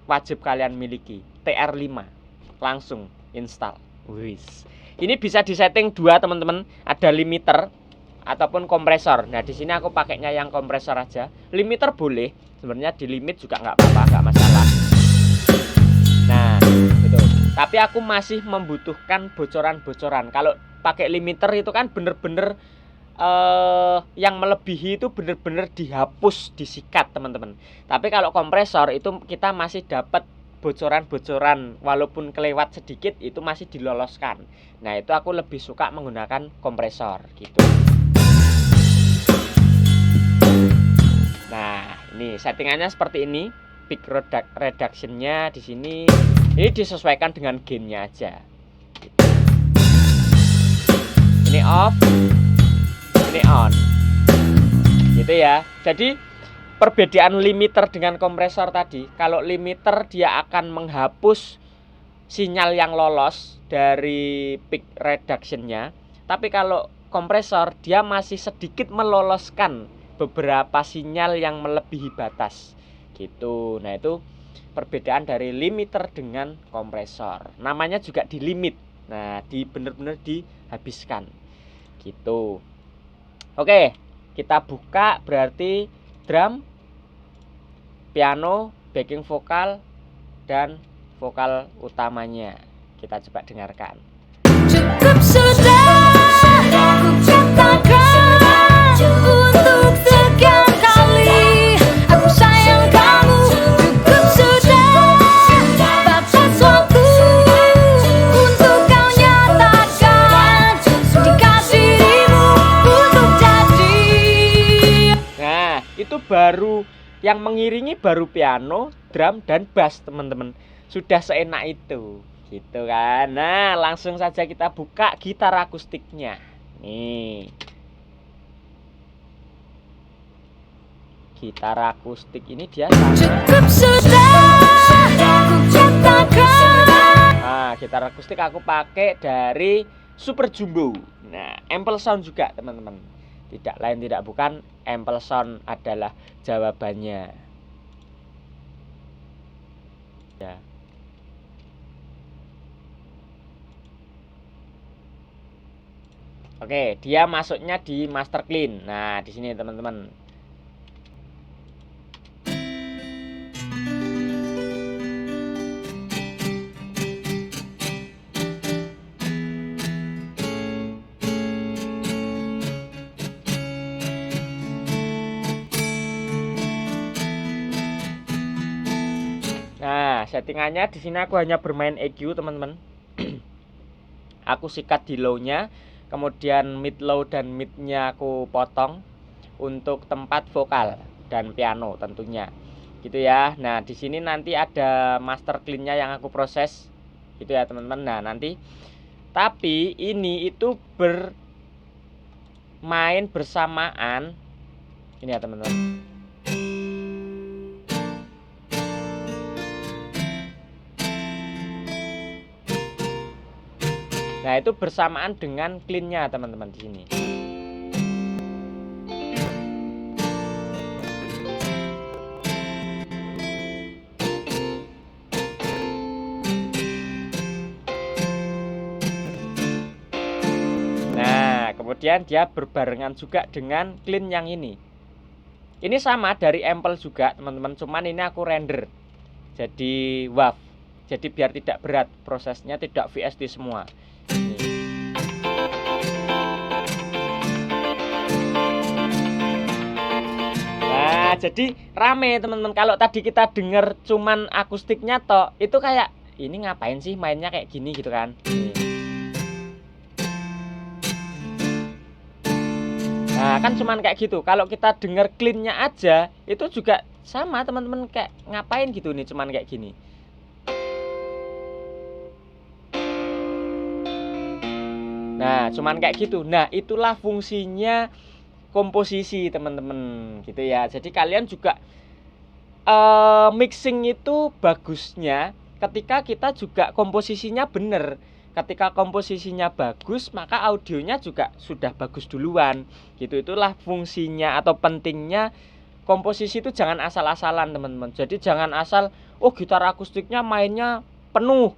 wajib kalian miliki. TR5. Langsung install. Wis. Ini bisa disetting dua, teman-teman. Ada limiter ataupun kompresor. Nah, di sini aku pakainya yang kompresor aja. Limiter boleh, sebenarnya di limit juga nggak apa-apa, nggak masalah. Nah, gitu. Tapi aku masih membutuhkan bocoran-bocoran. Kalau pakai limiter itu kan bener-bener yang melebihi itu bener-bener dihapus, disikat, teman-teman. Tapi kalau kompresor itu kita masih dapat bocoran-bocoran, walaupun kelewat sedikit itu masih diloloskan. Nah, itu aku lebih suka menggunakan kompresor gitu. Nah, ini settingannya seperti ini. Peak reduction-nya di sini ini disesuaikan dengan gain-nya aja. Gitu. Ini off, ini on. Gitu ya. Jadi perbedaan limiter dengan kompresor tadi, kalau limiter dia akan menghapus sinyal yang lolos dari peak reduction-nya, tapi kalau kompresor dia masih sedikit meloloskan beberapa sinyal yang melebihi batas gitu. Nah, itu perbedaan dari limiter dengan kompresor. Namanya juga di limit. Nah, bener-bener dihabiskan gitu. Oke, kita buka berarti drum, piano, backing vokal, dan vokal utamanya. Kita coba dengarkan. Cukup sudah, ku katakan untuk sekian kali aku sayang kamu. Cukup sudah, batas waktu untuk kau nyatakan jika dirimu untuk jadi. Nah, itu baru yang mengiringi baru piano, drum, dan bass, teman-teman. sudah seenak itu, gitu kan. Nah, langsung saja kita buka gitar akustiknya. Nih. Gitar akustik ini dia sama. Cukup sudah ku katakan. Nah, gitar akustik aku pakai dari Super Jumbo. Nah, Ample Sound juga, teman-teman. Tidak lain tidak bukan, Ample Sound adalah jawabannya. Ya. Oke, dia masuknya di master clean. Nah, di sini teman-teman. Nah, settingannya di sini aku hanya bermain EQ, teman-teman. Aku sikat di low-nya, kemudian mid low dan mid-nya aku potong untuk tempat vokal dan piano tentunya. Gitu ya. Nah, di sini nanti ada master clean-nya yang aku proses. Gitu ya, teman-teman. Nah, nanti tapi ini itu bermain bersamaan. Ini ya, teman-teman. Nah, itu bersamaan dengan clean-nya, teman-teman, di sini. Nah, kemudian dia berbarengan juga dengan clean yang ini. Ini sama dari Ample juga, teman-teman, cuman ini aku render jadi WAV. Jadi biar tidak berat prosesnya, tidak VST semua. Nah, jadi rame, teman-teman. Kalau tadi kita denger cuman akustiknya toh, itu kayak ini ngapain sih mainnya kayak gini gitu kan. Nah, kan cuman kayak gitu. Kalau kita denger clean-nya aja, itu juga sama, teman-teman, kayak ngapain gitu nih cuman kayak gini. Nah, cuman kayak gitu. Nah, itulah fungsinya komposisi, teman-teman, gitu ya. Jadi kalian juga mixing itu bagusnya ketika kita juga komposisinya bener. Ketika komposisinya bagus, maka audionya juga sudah bagus duluan. Gitu. Itulah fungsinya atau pentingnya komposisi itu, jangan asal-asalan, teman-teman. Jadi jangan asal gitar akustiknya mainnya penuh,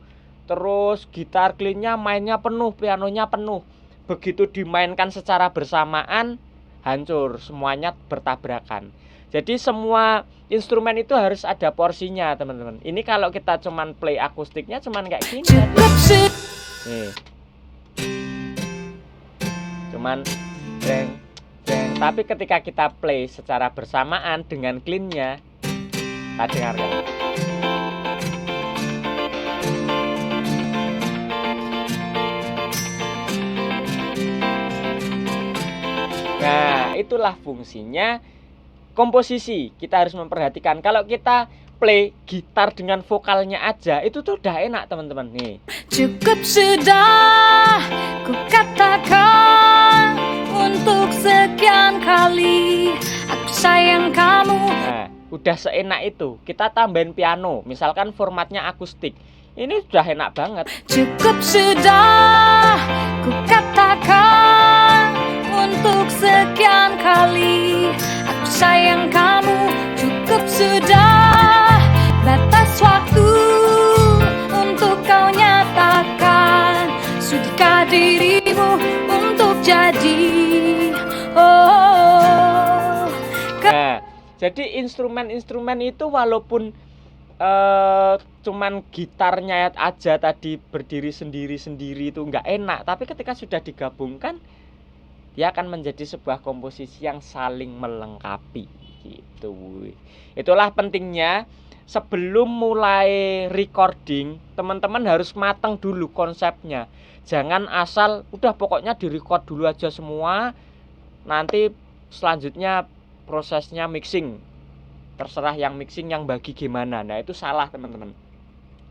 terus gitar clean-nya mainnya penuh, pianonya penuh. Begitu dimainkan secara bersamaan, hancur, semuanya bertabrakan. Jadi semua instrumen itu harus ada porsinya, teman-teman. Ini kalau kita cuman play akustiknya cuman kayak gini. Nih. Cuman jeng jeng, tapi ketika kita play secara bersamaan dengan clean-nya, kita dengarkan. Nah, itulah fungsinya komposisi. Kita harus memperhatikan. Kalau kita play gitar dengan vokalnya aja, itu tuh udah enak, teman-teman. Nih. Cukup sudah ku katakan untuk sekian kali, aku sayang kamu. Nah, udah seenak itu. Kita tambahin piano, misalkan formatnya akustik. Ini sudah enak banget. Cukup sudah ku katakan untuk sekian kali, aku sayang kamu. Cukup sudah, batas waktu untuk kau nyatakan. Sudahkah dirimu untuk jadi Nah, jadi instrumen-instrumen itu walaupun cuman gitarnya aja tadi berdiri sendiri-sendiri itu nggak enak, tapi ketika sudah digabungkan, dia akan menjadi sebuah komposisi yang saling melengkapi gitu. Itulah pentingnya sebelum mulai recording, teman-teman harus matang dulu konsepnya. Jangan asal udah pokoknya direcord dulu aja semua, nanti selanjutnya prosesnya mixing, terserah yang mixing yang bagi gimana. Nah, itu salah, teman-teman.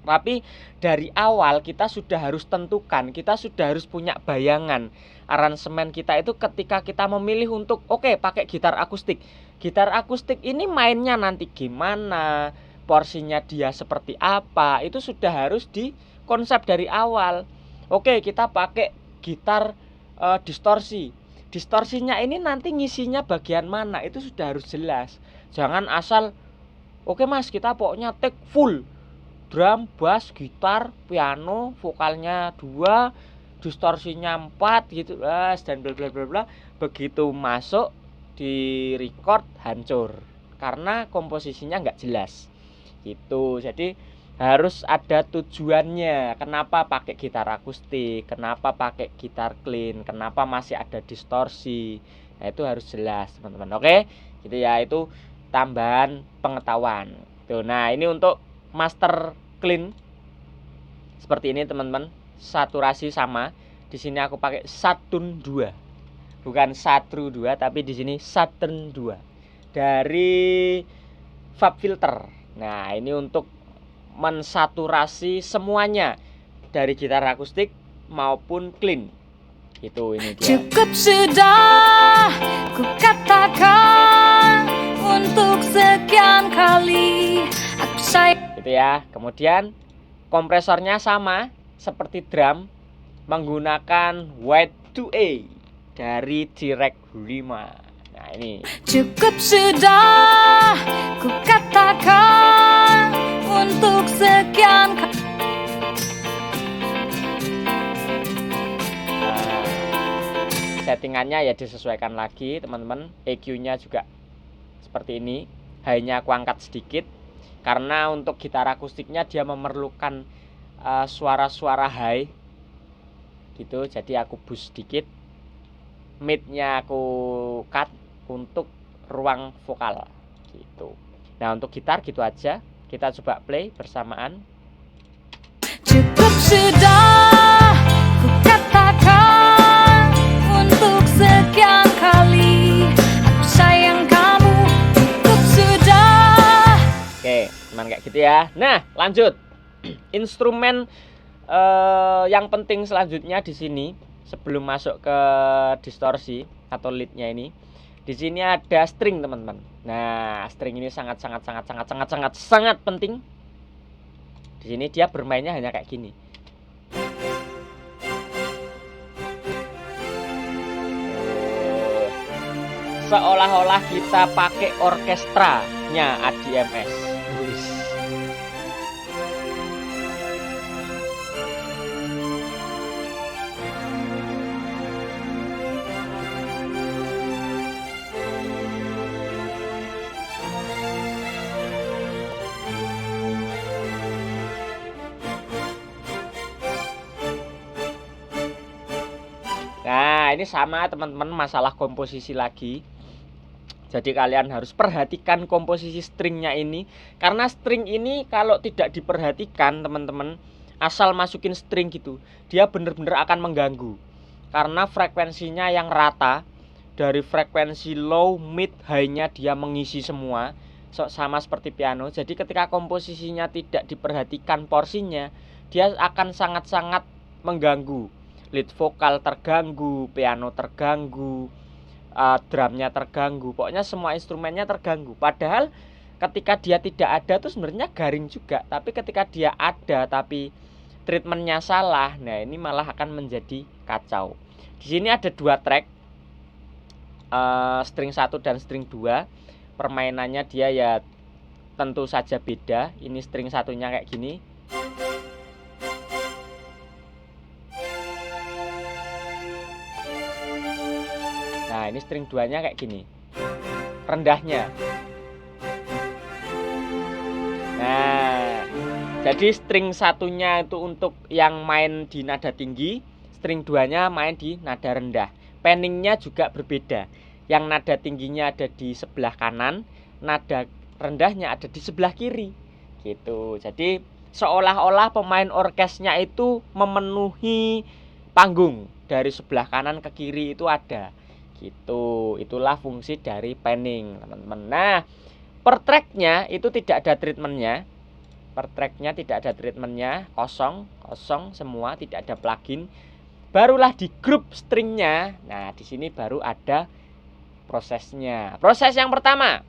Tapi dari awal kita sudah harus tentukan, kita sudah harus punya bayangan aransemen kita itu ketika kita memilih untuk oke, pakai gitar akustik. Gitar akustik ini mainnya nanti gimana, porsinya dia seperti apa, itu sudah harus dikonsep dari awal. Oke, kita pakai gitar distorsi. Distorsinya ini nanti ngisinya bagian mana, itu sudah harus jelas. Jangan asal oke mas, kita pokoknya take full drum, bass, gitar, piano, vokalnya 2, distorsinya 4 gitu, dan bla bla bla bla. Begitu masuk di record hancur karena komposisinya nggak jelas gitu. Jadi harus ada tujuannya, kenapa pakai gitar akustik, kenapa pakai gitar clean, kenapa masih ada distorsi. Nah, itu harus jelas teman-teman. Oke, gitu ya, itu tambahan pengetahuan tuh. Nah, ini untuk master clean seperti ini teman-teman, saturasi sama. Di sini aku pakai Saturn 2, bukan Satru 2, tapi di sini Saturn 2 dari Fab Filter. Nah, ini untuk mensaturasi semuanya dari gitar akustik maupun clean. Itu ini dia. Cukup sudah ku katakan untuk sekian kali aku sayang. Gitu ya. Kemudian kompresornya sama seperti drum, menggunakan White 2A dari Direct 5. Nah, ini. Cukup sudah ku katakan untuk sekian kali. Nah, settingannya ya disesuaikan lagi teman-teman. EQ-nya juga seperti ini. Hanya aku angkat sedikit karena untuk gitar akustiknya dia memerlukan suara-suara high gitu. Jadi aku boost sedikit. Mid-nya aku cut untuk ruang vokal gitu. Nah, untuk gitar gitu aja. Kita coba play bersamaan. Cukup sudah ku katakan untuk sekian kali aku sayang kamu. Cukup sudah. Oke, cuman kayak gitu ya. Nah, lanjut. Instrumen yang penting selanjutnya di sini sebelum masuk ke distorsi atau leadnya ini. Di sini ada string, teman-teman. Nah, string ini sangat penting. Di sini dia bermainnya hanya kayak gini. Seolah-olah kita pakai orkestranya ADMS. Nah, ini sama teman-teman, masalah komposisi lagi. Jadi kalian harus perhatikan komposisi stringnya ini. Karena string ini kalau tidak diperhatikan teman-teman, asal masukin string gitu, dia bener-bener akan mengganggu. Karena frekuensinya yang rata, dari frekuensi low, mid, high-nya dia mengisi semua, sama seperti piano. Jadi ketika komposisinya tidak diperhatikan porsinya, dia akan sangat-sangat mengganggu. Lead vokal terganggu, piano terganggu, drumnya terganggu, pokoknya semua instrumennya terganggu. Padahal ketika dia tidak ada tuh sebenarnya garing juga, tapi ketika dia ada tapi treatmentnya salah, nah ini malah akan menjadi kacau. Di sini ada 2 track, string 1 dan string 2. Permainannya dia ya tentu saja beda. Ini string satunya kayak gini. Nah, ini string 2-nya kayak gini. Rendahnya. Nah, jadi string satunya itu untuk yang main di nada tinggi, string 2-nya main di nada rendah. Panningnya juga berbeda. Yang nada tingginya ada di sebelah kanan, nada rendahnya ada di sebelah kiri. Gitu. Jadi seolah-olah pemain orkesnya itu memenuhi panggung, dari sebelah kanan ke kiri itu ada. Gitu, itulah fungsi dari panning, teman-teman. Nah, per tracknya itu tidak ada treatmentnya. Per tracknya tidak ada treatmentnya, kosong semua, tidak ada plugin. Barulah di grup stringnya. Nah, di sini baru ada prosesnya. Proses yang pertama,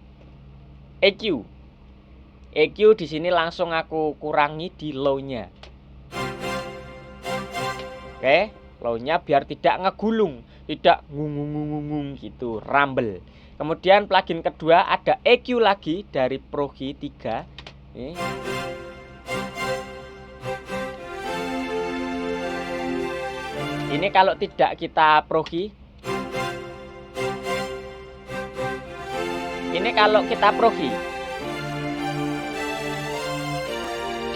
EQ. EQ di sini langsung aku kurangi di low-nya. Oke, low-nya biar tidak ngegulung, tidak ngung gitu, rumble. Kemudian plugin kedua ada EQ lagi dari Progi 3. Ini kalau tidak kita Progi. Ini kalau kita Progi.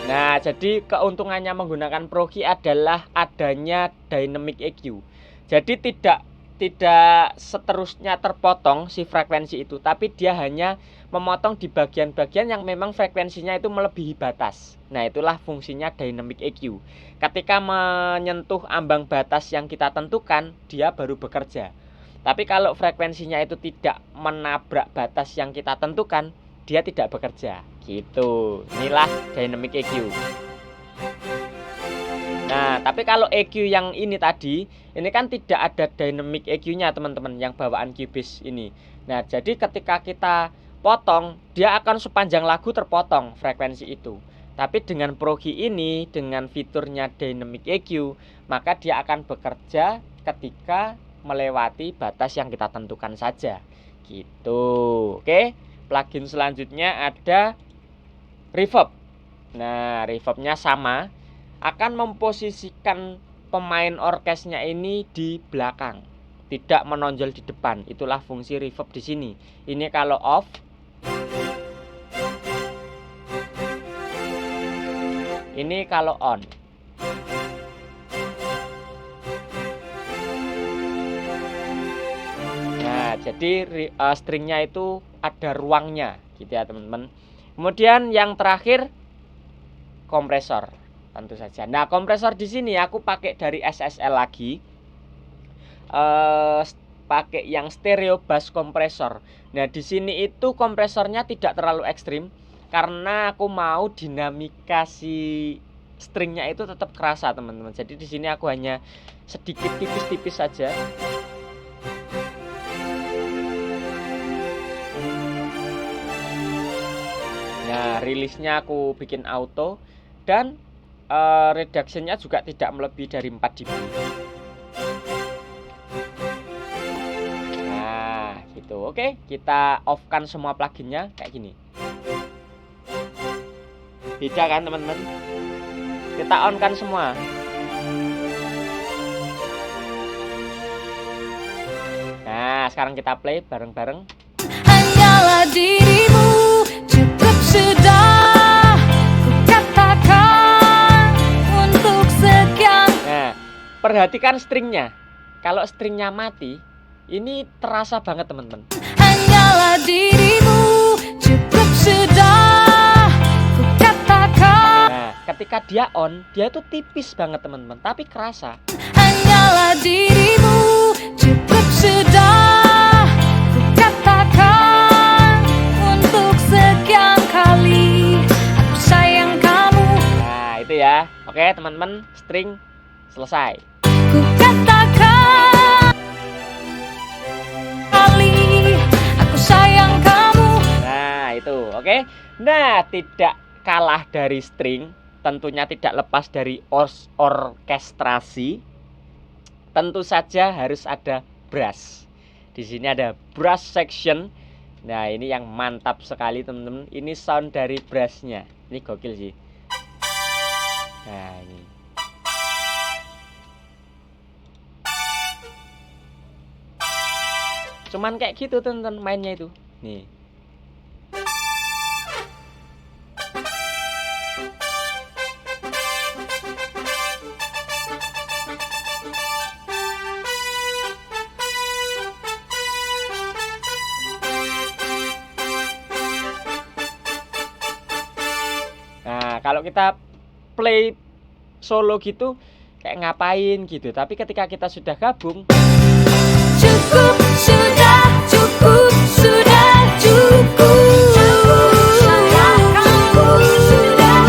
Nah, jadi keuntungannya menggunakan Progi adalah adanya dynamic EQ. Jadi tidak seterusnya terpotong si frekuensi itu, tapi dia hanya memotong di bagian-bagian yang memang frekuensinya itu melebihi batas. Nah, itulah fungsinya dynamic EQ. Ketika menyentuh ambang batas yang kita tentukan, dia baru bekerja. Tapi kalau frekuensinya itu tidak menabrak batas yang kita tentukan, dia tidak bekerja. Gitu. Inilah dynamic EQ. Nah, tapi kalau EQ yang ini tadi, ini kan tidak ada dynamic EQ-nya, teman-teman, yang bawaan Cubase ini. Nah, jadi ketika kita potong, dia akan sepanjang lagu terpotong frekuensi itu. Tapi dengan Progi ini, dengan fiturnya dynamic EQ, maka dia akan bekerja ketika melewati batas yang kita tentukan saja. Gitu. Oke. Plugin selanjutnya ada reverb. Nah, reverbnya sama, akan memposisikan pemain orkesnya ini di belakang, tidak menonjol di depan. Itulah fungsi reverb di sini. Ini kalau off. Ini kalau on. Nah, jadi stringnya itu ada ruangnya, gitu ya, teman-teman. Kemudian yang terakhir kompresor, tentu saja. Nah, kompresor di sini aku pakai dari SSL lagi, pakai yang stereo bass kompresor. Nah, di sini itu kompresornya tidak terlalu ekstrim karena aku mau dinamika si stringnya itu tetap kerasa, teman-teman. Jadi di sini aku hanya sedikit tipis-tipis saja. Nah, rilisnya aku bikin auto dan reductionnya juga tidak melebihi dari 4 dB. Nah, gitu. Oke, kita off kan semua pluginnya kayak gini. Beda kan, teman-teman? Kita on kan semua. Nah, sekarang kita play bareng-bareng. Hanyalah dirimu, cukup sudah ku katakan untuk sekian. Nah, perhatikan stringnya. Kalau stringnya mati, ini terasa banget, teman-teman. Hanyalah dirimu, cukup sudah ku katakan. Nah, ketika dia on, dia itu tipis banget, teman-teman, tapi kerasa. Hanyalah dirimu, cukup sudah ku katakan untuk sekian kali aku sayang kamu. Nah, itu ya. Oke, teman-teman, string selesai. Ku katakan kali aku sayang kamu. Nah, itu. Oke. Nah, tidak kalah dari string, tentunya tidak lepas dari orkestrasi. Tentu saja harus ada brass. Di sini ada brass section. Nah, ini yang mantap sekali, teman-teman. Ini sound dari brassnya. Ini gokil sih. Nah, ini. Cuman kayak gitu, teman-teman, mainnya itu. Nih. Nah, kalau kita play solo gitu kayak ngapain gitu. Tapi ketika kita sudah gabung, Cukup sudah, cukup sudah, cukup. Sayang kamu sudah,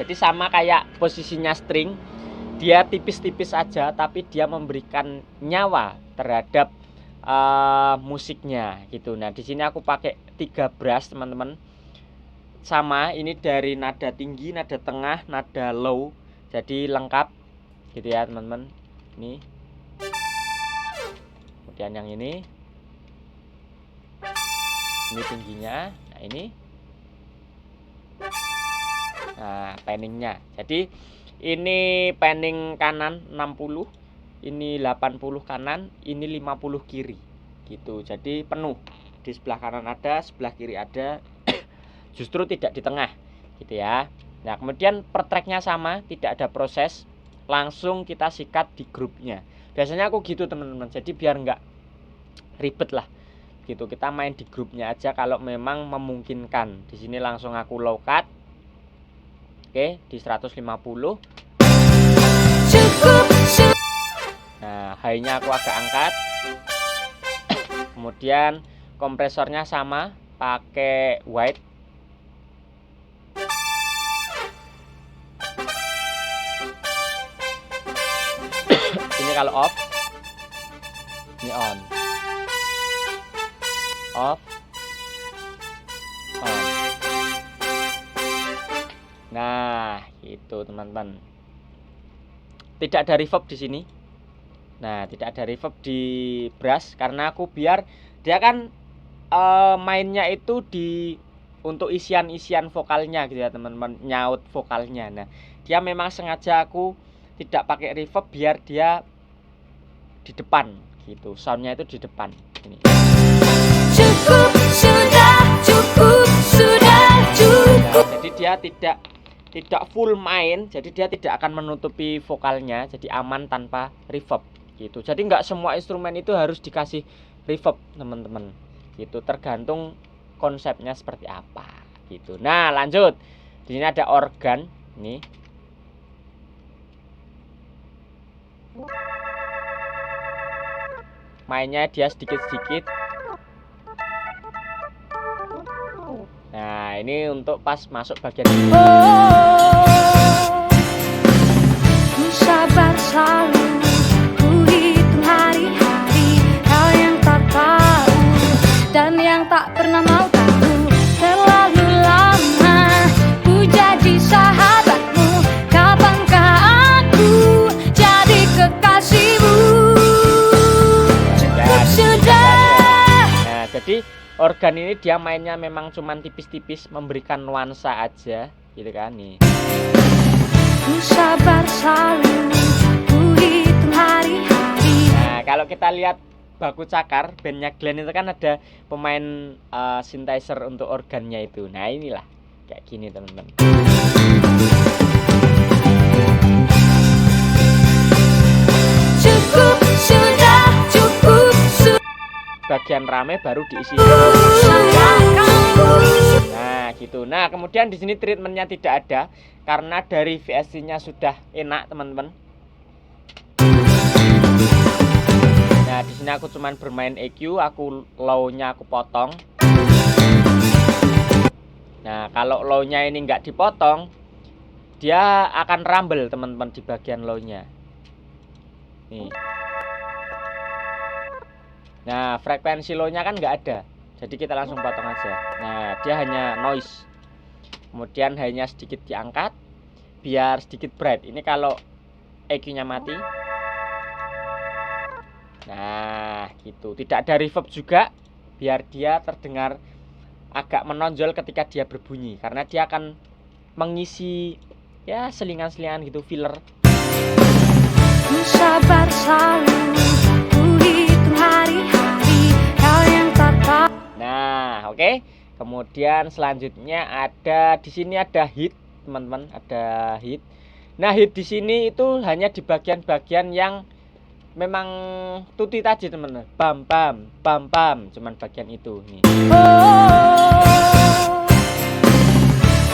Jadi sama kayak posisinya string, dia tipis-tipis aja tapi dia memberikan nyawa terhadap musiknya gitu. Nah di sini aku pakai 3 brush teman-teman. Sama, ini dari nada tinggi, nada tengah, nada low, jadi lengkap gitu ya teman-teman. Ini kemudian yang ini tingginya. Nah ini, nah panningnya. Jadi ini panning kanan 60, ini 80 kanan, ini 50 kiri gitu. Jadi penuh, di sebelah kanan ada, sebelah kiri ada, justru tidak di tengah gitu ya. Nah kemudian per tracknya sama, tidak ada proses, langsung kita sikat di grupnya. Biasanya aku gitu teman-teman, jadi biar nggak ribet lah gitu, kita main di grupnya aja kalau memang memungkinkan. Di sini langsung aku low cut, oke, di 150. Nah high-nya aku agak angkat. Kemudian kompresornya sama, pakai wide. Ini kalau off, ini on, off, on. Nah itu teman-teman, tidak ada reverb di sini. Nah tidak ada reverb di brush karena aku biar dia kan mainnya itu di untuk isian vokalnya gitu ya teman-teman, nyaut vokalnya. Nah dia memang sengaja aku tidak pakai reverb biar dia di depan gitu, soundnya itu di depan ini. Cukup sudah, cukup sudah, cukup. Nah, jadi dia tidak full main, jadi dia tidak akan menutupi vokalnya, jadi aman tanpa reverb gitu. Jadi nggak semua instrumen itu harus dikasih reverb teman-teman gitu, tergantung konsepnya seperti apa gitu. Nah lanjut, di sini ada organ nih. Mainnya dia sedikit-sedikit. Nah ini untuk pas masuk bagian ini. Ku sabar selalu, ku hitung hari-hari. Kau yang tak tahu dan yang tak pernah mau tahu. Terlalu lama ku jadi sahabatmu. Kapankah aku jadi kekasihmu? Cukup sudah. Nah jadi organ ini dia mainnya memang cuman tipis-tipis, memberikan nuansa aja gitu kan nih. Ku sabar selalu, ku hitung hari-hari. Nah kalau kita lihat Baku Cakar, bandnya Glenn itu kan ada pemain synthesizer untuk organnya itu. Nah inilah kayak gini teman-teman. Cukup sudah, cukup sudah. Bagian rame baru diisi. Nah gitu. Nah kemudian di sini treatmentnya tidak ada karena dari VST-nya sudah enak teman-teman. Nah di sini aku cuman bermain EQ, aku low-nya aku potong. Nah kalau low-nya ini nggak dipotong, dia akan rumble teman-teman di bagian low-nya. Nih. Nah frekuensi low-nya kan nggak ada, jadi kita langsung potong aja. Nah dia hanya noise. Kemudian high-nya sedikit diangkat biar sedikit bright. Ini kalau EQ-nya mati. Nah gitu, tidak ada reverb juga biar dia terdengar agak menonjol ketika dia berbunyi, karena dia akan mengisi ya selingan-selingan gitu, filler. Ku sabar selalu, ku hitung hari-hari. Kau yang tak tahu. Nah oke. Kemudian selanjutnya ada di sini ada hit teman-teman, ada hit. Nah hit di sini itu hanya di bagian-bagian yang memang tuti tadi teman-teman, bam bam bam bam, cuman bagian itu nih.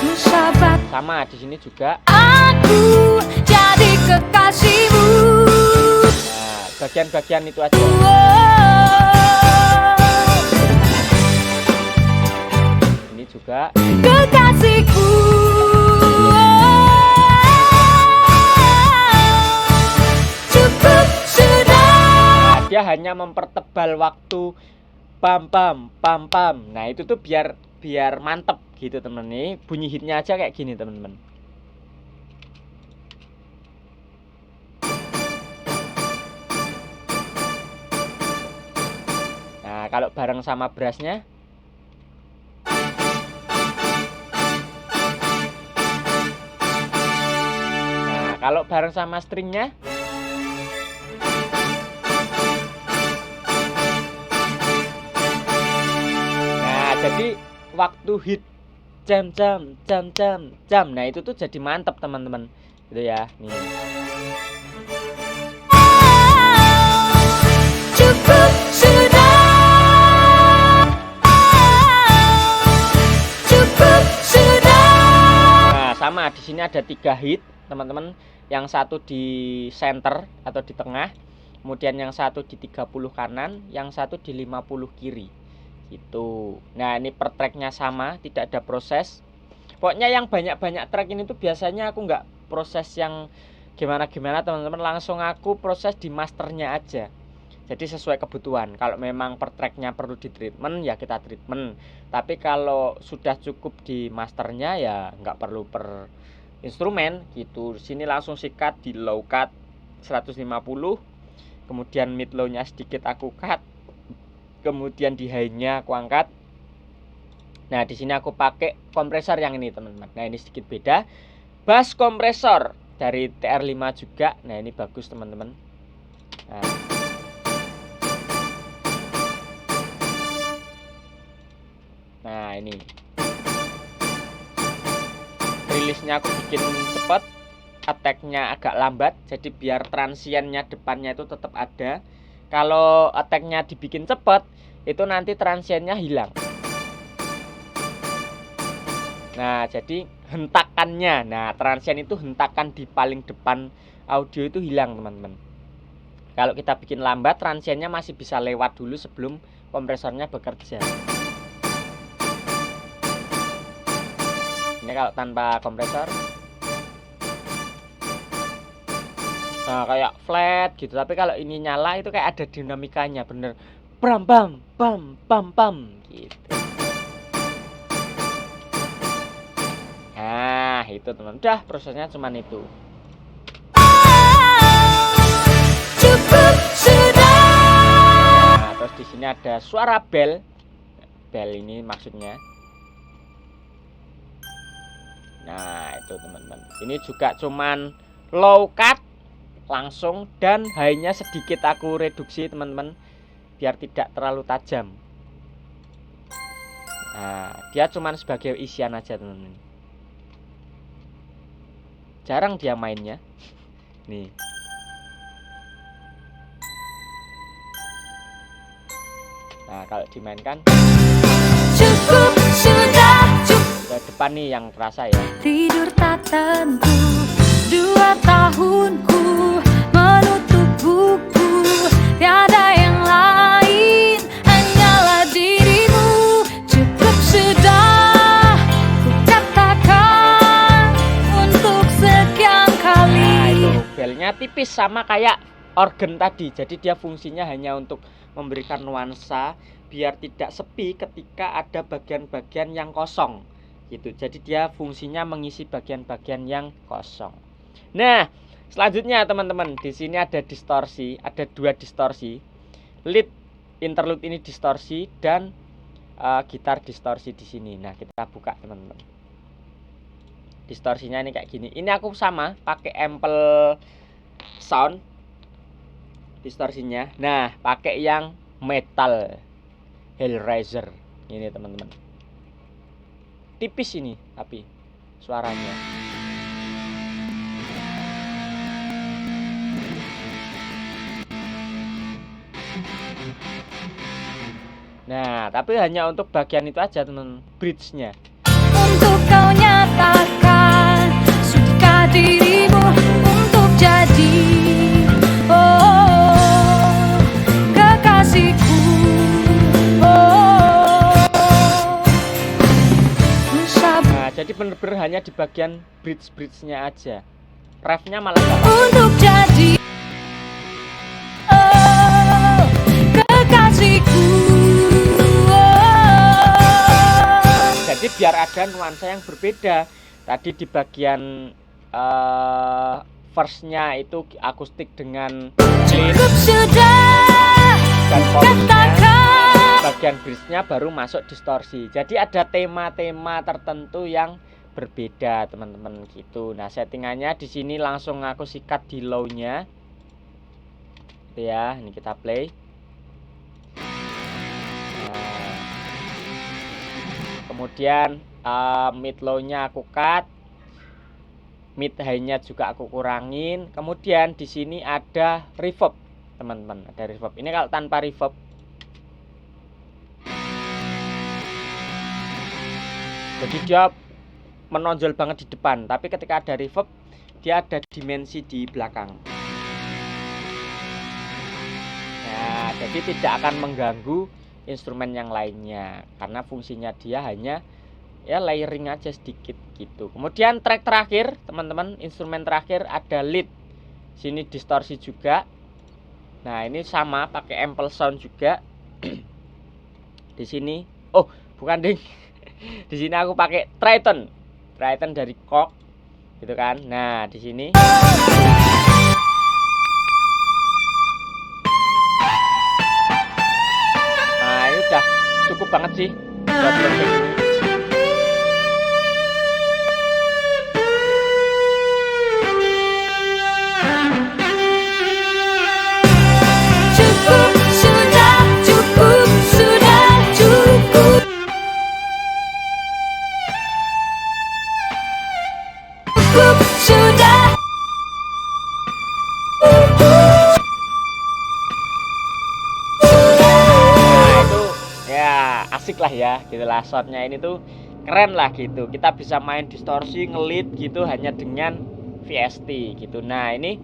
Ku sabar. Sama di sini juga. Aku jadi kekasihmu. Nah bagian-bagian itu aja. Ini juga Kekasihku. dia hanya mempertebal waktu pam pam pam pam. Nah itu tuh biar mantep gitu temen. Nih bunyi hitnya aja kayak gini teman-teman. Nah kalau bareng sama brassnya, nah kalau bareng sama stringnya, nah jadi waktu hit jam. Nah itu tuh jadi mantep teman-teman. Gitu ya. Nih. Cukup sudah. Cukup sudah. Nah, sama di sini ada 3 hit, teman-teman. Yang satu di center atau di tengah, kemudian yang satu di 30 kanan, yang satu di 50 kiri. Gitu. Nah, ini per tracknya sama, tidak ada proses. Pokoknya yang banyak-banyak track ini tuh biasanya aku nggak proses yang gimana-gimana teman-teman, langsung aku proses di masternya aja. Jadi sesuai kebutuhan. Kalau memang per tracknya perlu di treatment, ya kita treatment. Tapi kalau sudah cukup di masternya, ya nggak perlu per instrumen gitu. Di sini langsung sikat di low cut 150, kemudian mid low-nya sedikit aku cut, kemudian di high-nya aku angkat. Nah, di sini aku pakai kompresor yang ini, teman-teman. Nah, ini sedikit beda. Bass kompresor dari TR5 juga. Nah, ini bagus, teman-teman. Nah, ini rilisnya aku bikin cepat, attack-nya agak lambat, jadi biar transiennya depannya itu tetap ada. Kalau attack-nya dibikin cepat, itu nanti transiennya hilang. Nah, jadi hentakannya, nah transien itu hentakan di paling depan audio itu hilang, teman-teman. Kalau kita bikin lambat, transiennya masih bisa lewat dulu sebelum kompresornya bekerja. Ini kalau tanpa kompresor, nah kayak flat gitu. Tapi kalau ini nyala itu kayak ada dinamikanya, bener bam bam bam bam bam gitu. Nah itu teman, udah prosesnya cuman itu. Cukup sudah. Nah terus di sini ada suara bell ini maksudnya. Nah itu teman-teman, ini juga cuman low cut langsung, dan high-nya sedikit aku reduksi teman-teman biar tidak terlalu tajam. Nah dia cuman sebagai isian aja teman-teman, jarang dia mainnya. Nih nah kalau dimainkan Cukup sudah. ke depan nih yang terasa ya. Tidur tak tentu 2 tahunku menutup buku, tiada yang lain, hanyalah dirimu. Cukup sudah, ku katakan untuk sekian kali. Nah itu belnya tipis sama kayak organ tadi, jadi dia fungsinya hanya untuk memberikan nuansa biar tidak sepi ketika ada bagian-bagian yang kosong gitu. Jadi dia fungsinya mengisi bagian-bagian yang kosong. Nah, selanjutnya teman-teman, di sini ada distorsi, ada 2 distorsi. Lead interlude ini distorsi dan gitar distorsi di sini. Nah, kita buka teman-teman. Distorsinya ini kayak gini. Ini aku sama pakai Ample Sound distorsinya. Nah, pakai yang metal Hellraiser ini teman-teman. Tipis ini tapi suaranya. Nah, tapi hanya untuk bagian itu aja teman, bridge-nya. Untuk kau nyatakan suka dirimu untuk jadi kekasihku. Nah, jadi bener-bener hanya di bagian bridge-nya aja. Refnya malah gak untuk jadi Jadi biar ada nuansa yang berbeda. Tadi di bagian verse-nya itu akustik dengan clean, Cukup sudah, dan chorusnya, katakan. bagian bridge-nya baru masuk distorsi. Jadi ada tema-tema tertentu yang berbeda teman-teman gitu. Nah settingannya di sini langsung aku sikat di low-nya. Ya, ini kita play. Nah, kemudian mid low-nya aku cut, mid high-nya juga aku kurangin. Kemudian di sini ada reverb, teman-teman. Ada reverb. Ini kalau tanpa reverb, jadi dia menonjol banget di depan. Tapi ketika ada reverb, dia ada dimensi di belakang. Nah, jadi tidak akan mengganggu instrumen yang lainnya karena fungsinya dia hanya ya layering aja sedikit gitu. Kemudian track terakhir, teman-teman, instrumen terakhir ada lead. Sini distorsi juga. Nah, ini sama pakai ample sound juga. Di sini, oh, bukan ding. Di sini aku pakai Triton. Triton dari Korg gitu kan. Nah, di sini udah cukup banget sih buat project ini. Cukup sudah, cukup sudah, cukup. Cukup sudah. Asik lah ya gitulah, soundnya ini tuh keren lah gitu. Kita bisa main distorsi, ngelit gitu hanya dengan VST gitu. Nah ini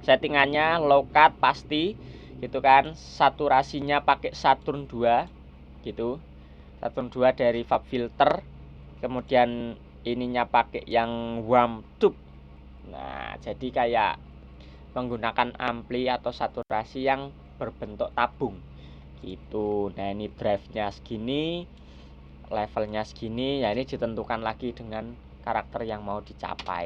settingannya low cut pasti gitu kan. Saturasinya pakai Saturn 2 gitu, Saturn 2 dari Fab Filter. Kemudian ininya pakai yang warm tube. Nah jadi kayak menggunakan ampli atau saturasi yang berbentuk tabung gitu. Nah ini drive-nya segini, levelnya segini, ya ini ditentukan lagi dengan karakter yang mau dicapai.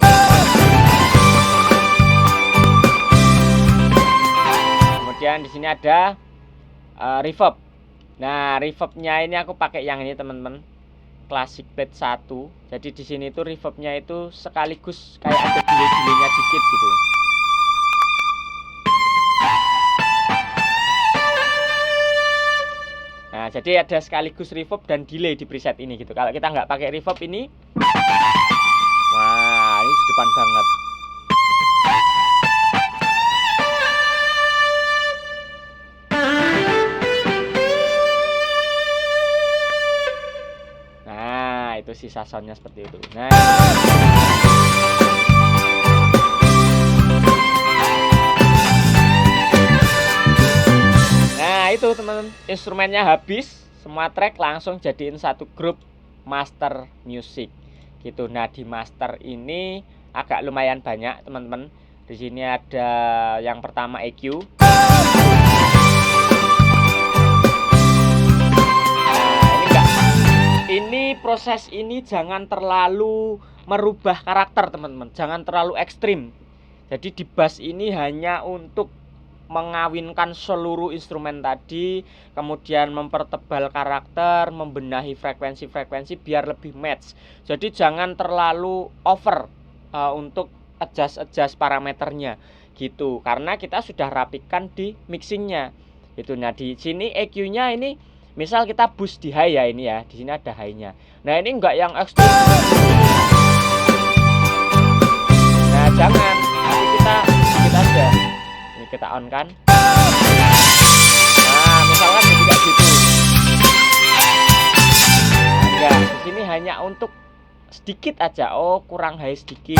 Kemudian di sini ada reverb. Nah reverbnya ini aku pakai yang ini teman-teman, Classic Plate 1. Jadi di sini tuh reverbnya itu sekaligus kayak ada delay-delaynya dikit gitu. Nah, jadi ada sekaligus reverb dan delay di preset ini gitu. Kalau kita nggak pakai reverb ini, wah, ini di depan banget. Nah, itu sisa soundnya seperti itu. Nah itu teman-teman, instrumennya habis, semua track langsung jadiin satu grup master music gitu. Nah di master ini agak lumayan banyak teman-teman. Di sini ada yang pertama EQ. Nah ini proses ini jangan terlalu merubah karakter teman-teman, jangan terlalu ekstrim. Jadi di bass ini hanya untuk mengawinkan seluruh instrumen tadi, kemudian mempertebal karakter, membenahi frekuensi-frekuensi biar lebih match. Jadi jangan terlalu over untuk adjust parameternya gitu, karena kita sudah rapikan di mixingnya itu. Nah di sini EQ-nya ini misal kita boost di high ya, ini ya, di sini ada high-nya. Nah ini enggak yang ekstrim. Nah jangan, tapi kita sedikit aja. Kita on kan. Nah misalkan jadi kayak gitu. Nah, enggak, di sini hanya untuk sedikit aja. Oh kurang high sedikit.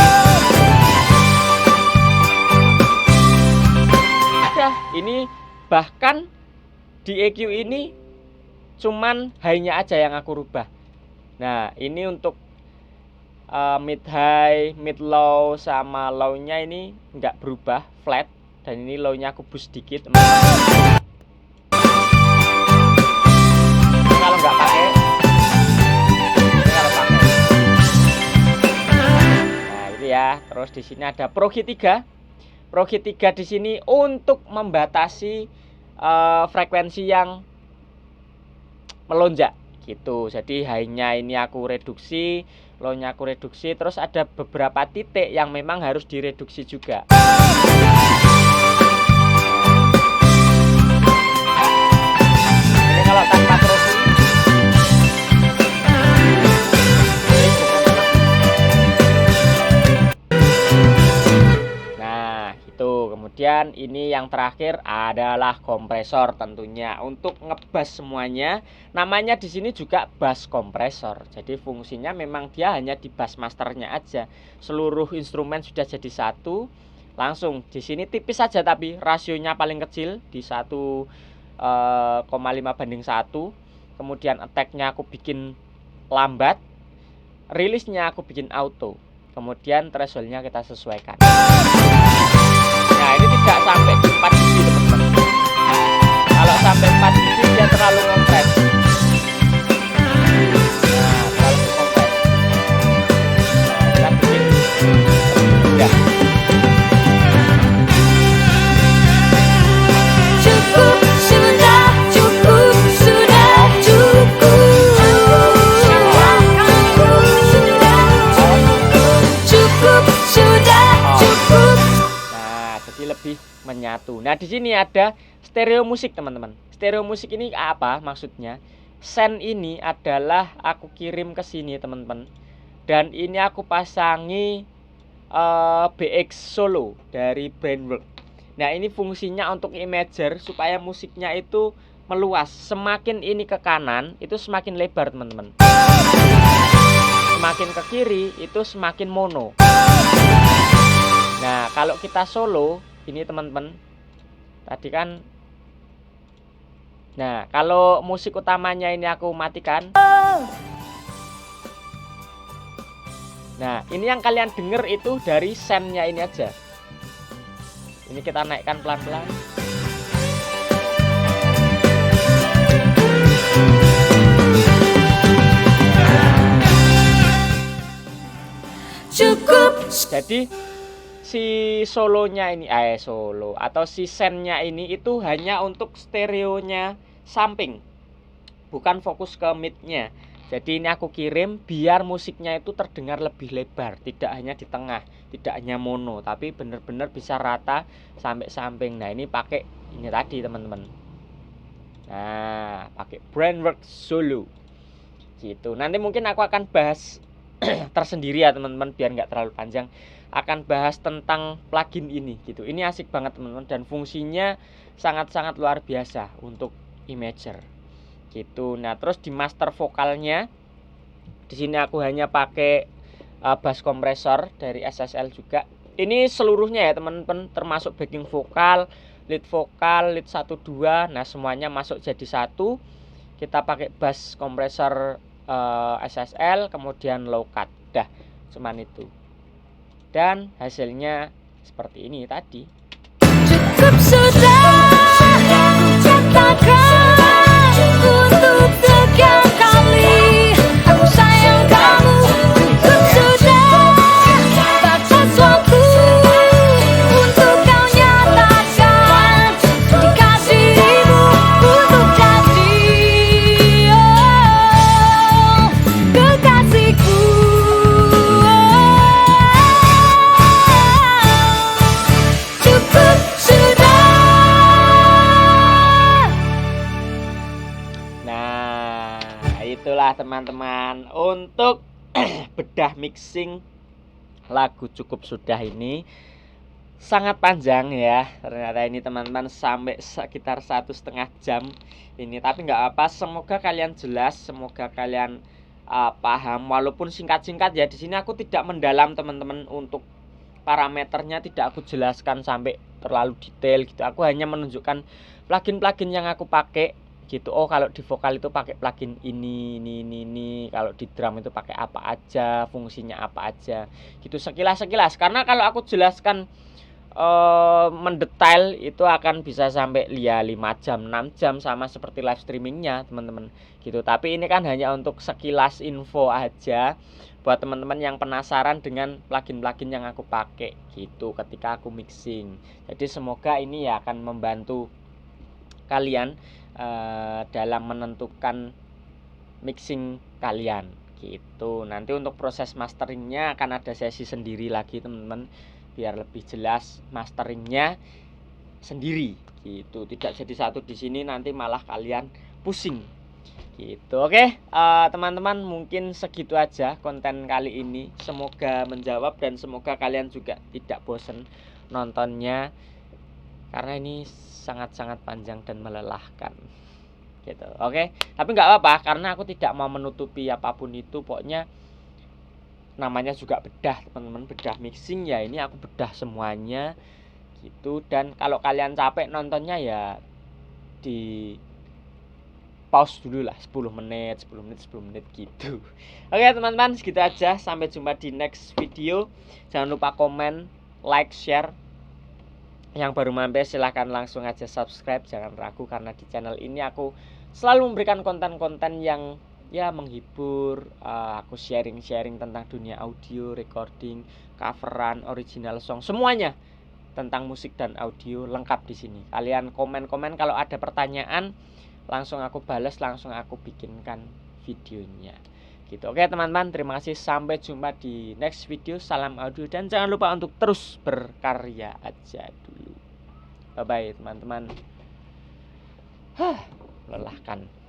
Udah, ini bahkan di EQ ini cuman high-nya aja yang aku rubah. Nah ini untuk mid high, mid low sama low-nya ini enggak berubah, flat. Dan ini low-nya aku boost sedikit. Kalau nggak pakai ya. Terus di sini ada Pro G3. Pro G3 di sini untuk membatasi frekuensi yang melonjak gitu. Jadi high-nya ini aku reduksi, low-nya aku reduksi, terus ada beberapa titik yang memang harus direduksi juga. Ini kalau tanpa proxy. Nah, gitu. Kemudian ini yang terakhir adalah kompresor tentunya untuk ngebas semuanya. Namanya di sini juga bass kompresor. Jadi fungsinya memang dia hanya di bass masternya aja. Seluruh instrumen sudah jadi satu. Langsung di sini tipis saja tapi rasionya paling kecil di 1,5:1. Kemudian attack-nya aku bikin lambat. Rilisnya aku bikin auto. Kemudian threshold-nya kita sesuaikan. Nah, ini tidak sampai di 4 dB, teman-teman. Kalau sampai 4 dB dia terlalu kompres. Nah, terlalu kompres. Nah, kita bikin rendah. Cukup sudah, cukup sudah, cukup. Cukup sudah, cukup. Nah, jadi lebih menyatu. Nah, di sini ada stereo musik, teman-teman. Stereo musik ini apa maksudnya? Send ini adalah aku kirim ke sini, teman-teman. Dan ini aku pasangi BX Solo dari Brainwork. Nah, ini fungsinya untuk imager supaya musiknya itu meluas. Semakin ini ke kanan, itu semakin lebar, teman-teman. Semakin ke kiri, itu semakin mono. Nah, kalau kita solo, ini teman-teman. Tadi kan. Nah, kalau musik utamanya ini aku matikan. Nah, ini yang kalian denger itu dari send-nya ini aja. Ini kita naikkan pelan-pelan. Cukup. Jadi si solonya ini solo atau si send-nya ini itu hanya untuk stereonya samping. Bukan fokus ke mid-nya. Jadi ini aku kirim biar musiknya itu terdengar lebih lebar, tidak hanya di tengah, tidak hanya mono, tapi benar-benar bisa rata sampai samping. Nah, ini pakai ini tadi, teman-teman. Nah, pakai Brainwork Solo. Gitu. Nanti mungkin aku akan bahas tersendiri ya, teman-teman, biar nggak terlalu panjang. Akan bahas tentang plugin ini gitu. Ini asik banget, teman-teman, dan fungsinya sangat-sangat luar biasa untuk imager. Gitu. Nah, terus di master vokalnya di sini aku hanya pakai bass kompresor dari SSL juga. Ini seluruhnya ya, teman-teman, termasuk backing vokal, lead 1 2. Nah, semuanya masuk jadi satu. Kita pakai bass kompresor SSL, kemudian low cut. Dah, cuman itu. Dan hasilnya seperti ini tadi. Cukup sudah, katakan untuk sekian kali aku sayang kamu. Cukup sudah, batas waktu untuk kau nyatakan jika dirimu untuk jadi kekasihku. Cukup sudah. Nah, itulah teman-teman untuk bedah mixing lagu Cukup Sudah ini. Sangat panjang ya, ternyata ini, teman-teman, sampai sekitar 1,5 jam ini. Tapi nggak apa, semoga kalian jelas, semoga kalian paham, walaupun singkat-singkat ya. Di sini aku tidak mendalam, teman-teman, untuk parameternya tidak aku jelaskan sampai terlalu detail gitu. Aku hanya menunjukkan plugin-plugin yang aku pakai gitu. Oh, kalau di vokal itu pakai plugin ini. Kalau di drum itu pakai apa aja, fungsinya apa aja gitu, sekilas. Karena kalau aku jelaskan mendetail itu akan bisa sampai 5 jam 6 jam sama seperti live streamingnya teman-teman gitu. Tapi ini kan hanya untuk sekilas info aja buat teman-teman yang penasaran dengan plugin-plugin yang aku pakai gitu ketika aku mixing. Jadi semoga ini ya akan membantu kalian dalam menentukan mixing kalian gitu. Nanti untuk proses masteringnya akan ada sesi sendiri lagi teman-teman, biar lebih jelas masteringnya sendiri gitu, tidak jadi satu di sini nanti malah kalian pusing gitu. Oke teman-teman, mungkin segitu aja konten kali ini, semoga menjawab dan semoga kalian juga tidak bosen nontonnya karena ini sangat-sangat panjang dan melelahkan gitu. Oke, tapi nggak apa-apa karena aku tidak mau menutupi apapun itu. Pokoknya namanya juga bedah teman-teman, bedah mixing ya, ini aku bedah semuanya gitu. Dan kalau kalian capek nontonnya ya di pause dulu lah 10 menit gitu. Oke teman-teman, segitu aja, sampai jumpa di next video. Jangan lupa komen, like, share. Yang baru mampir silahkan langsung aja subscribe, jangan ragu karena di channel ini aku selalu memberikan konten-konten yang ya menghibur. Aku sharing-sharing tentang dunia audio, recording, coveran, original song, semuanya tentang musik dan audio lengkap di sini. Kalian komen-komen kalau ada pertanyaan, langsung aku balas, langsung aku bikinkan videonya gitu. Oke teman-teman, terima kasih, sampai jumpa di next video. Salam audio dan jangan lupa untuk terus berkarya aja dulu. Bye bye teman-teman. Melelahkan.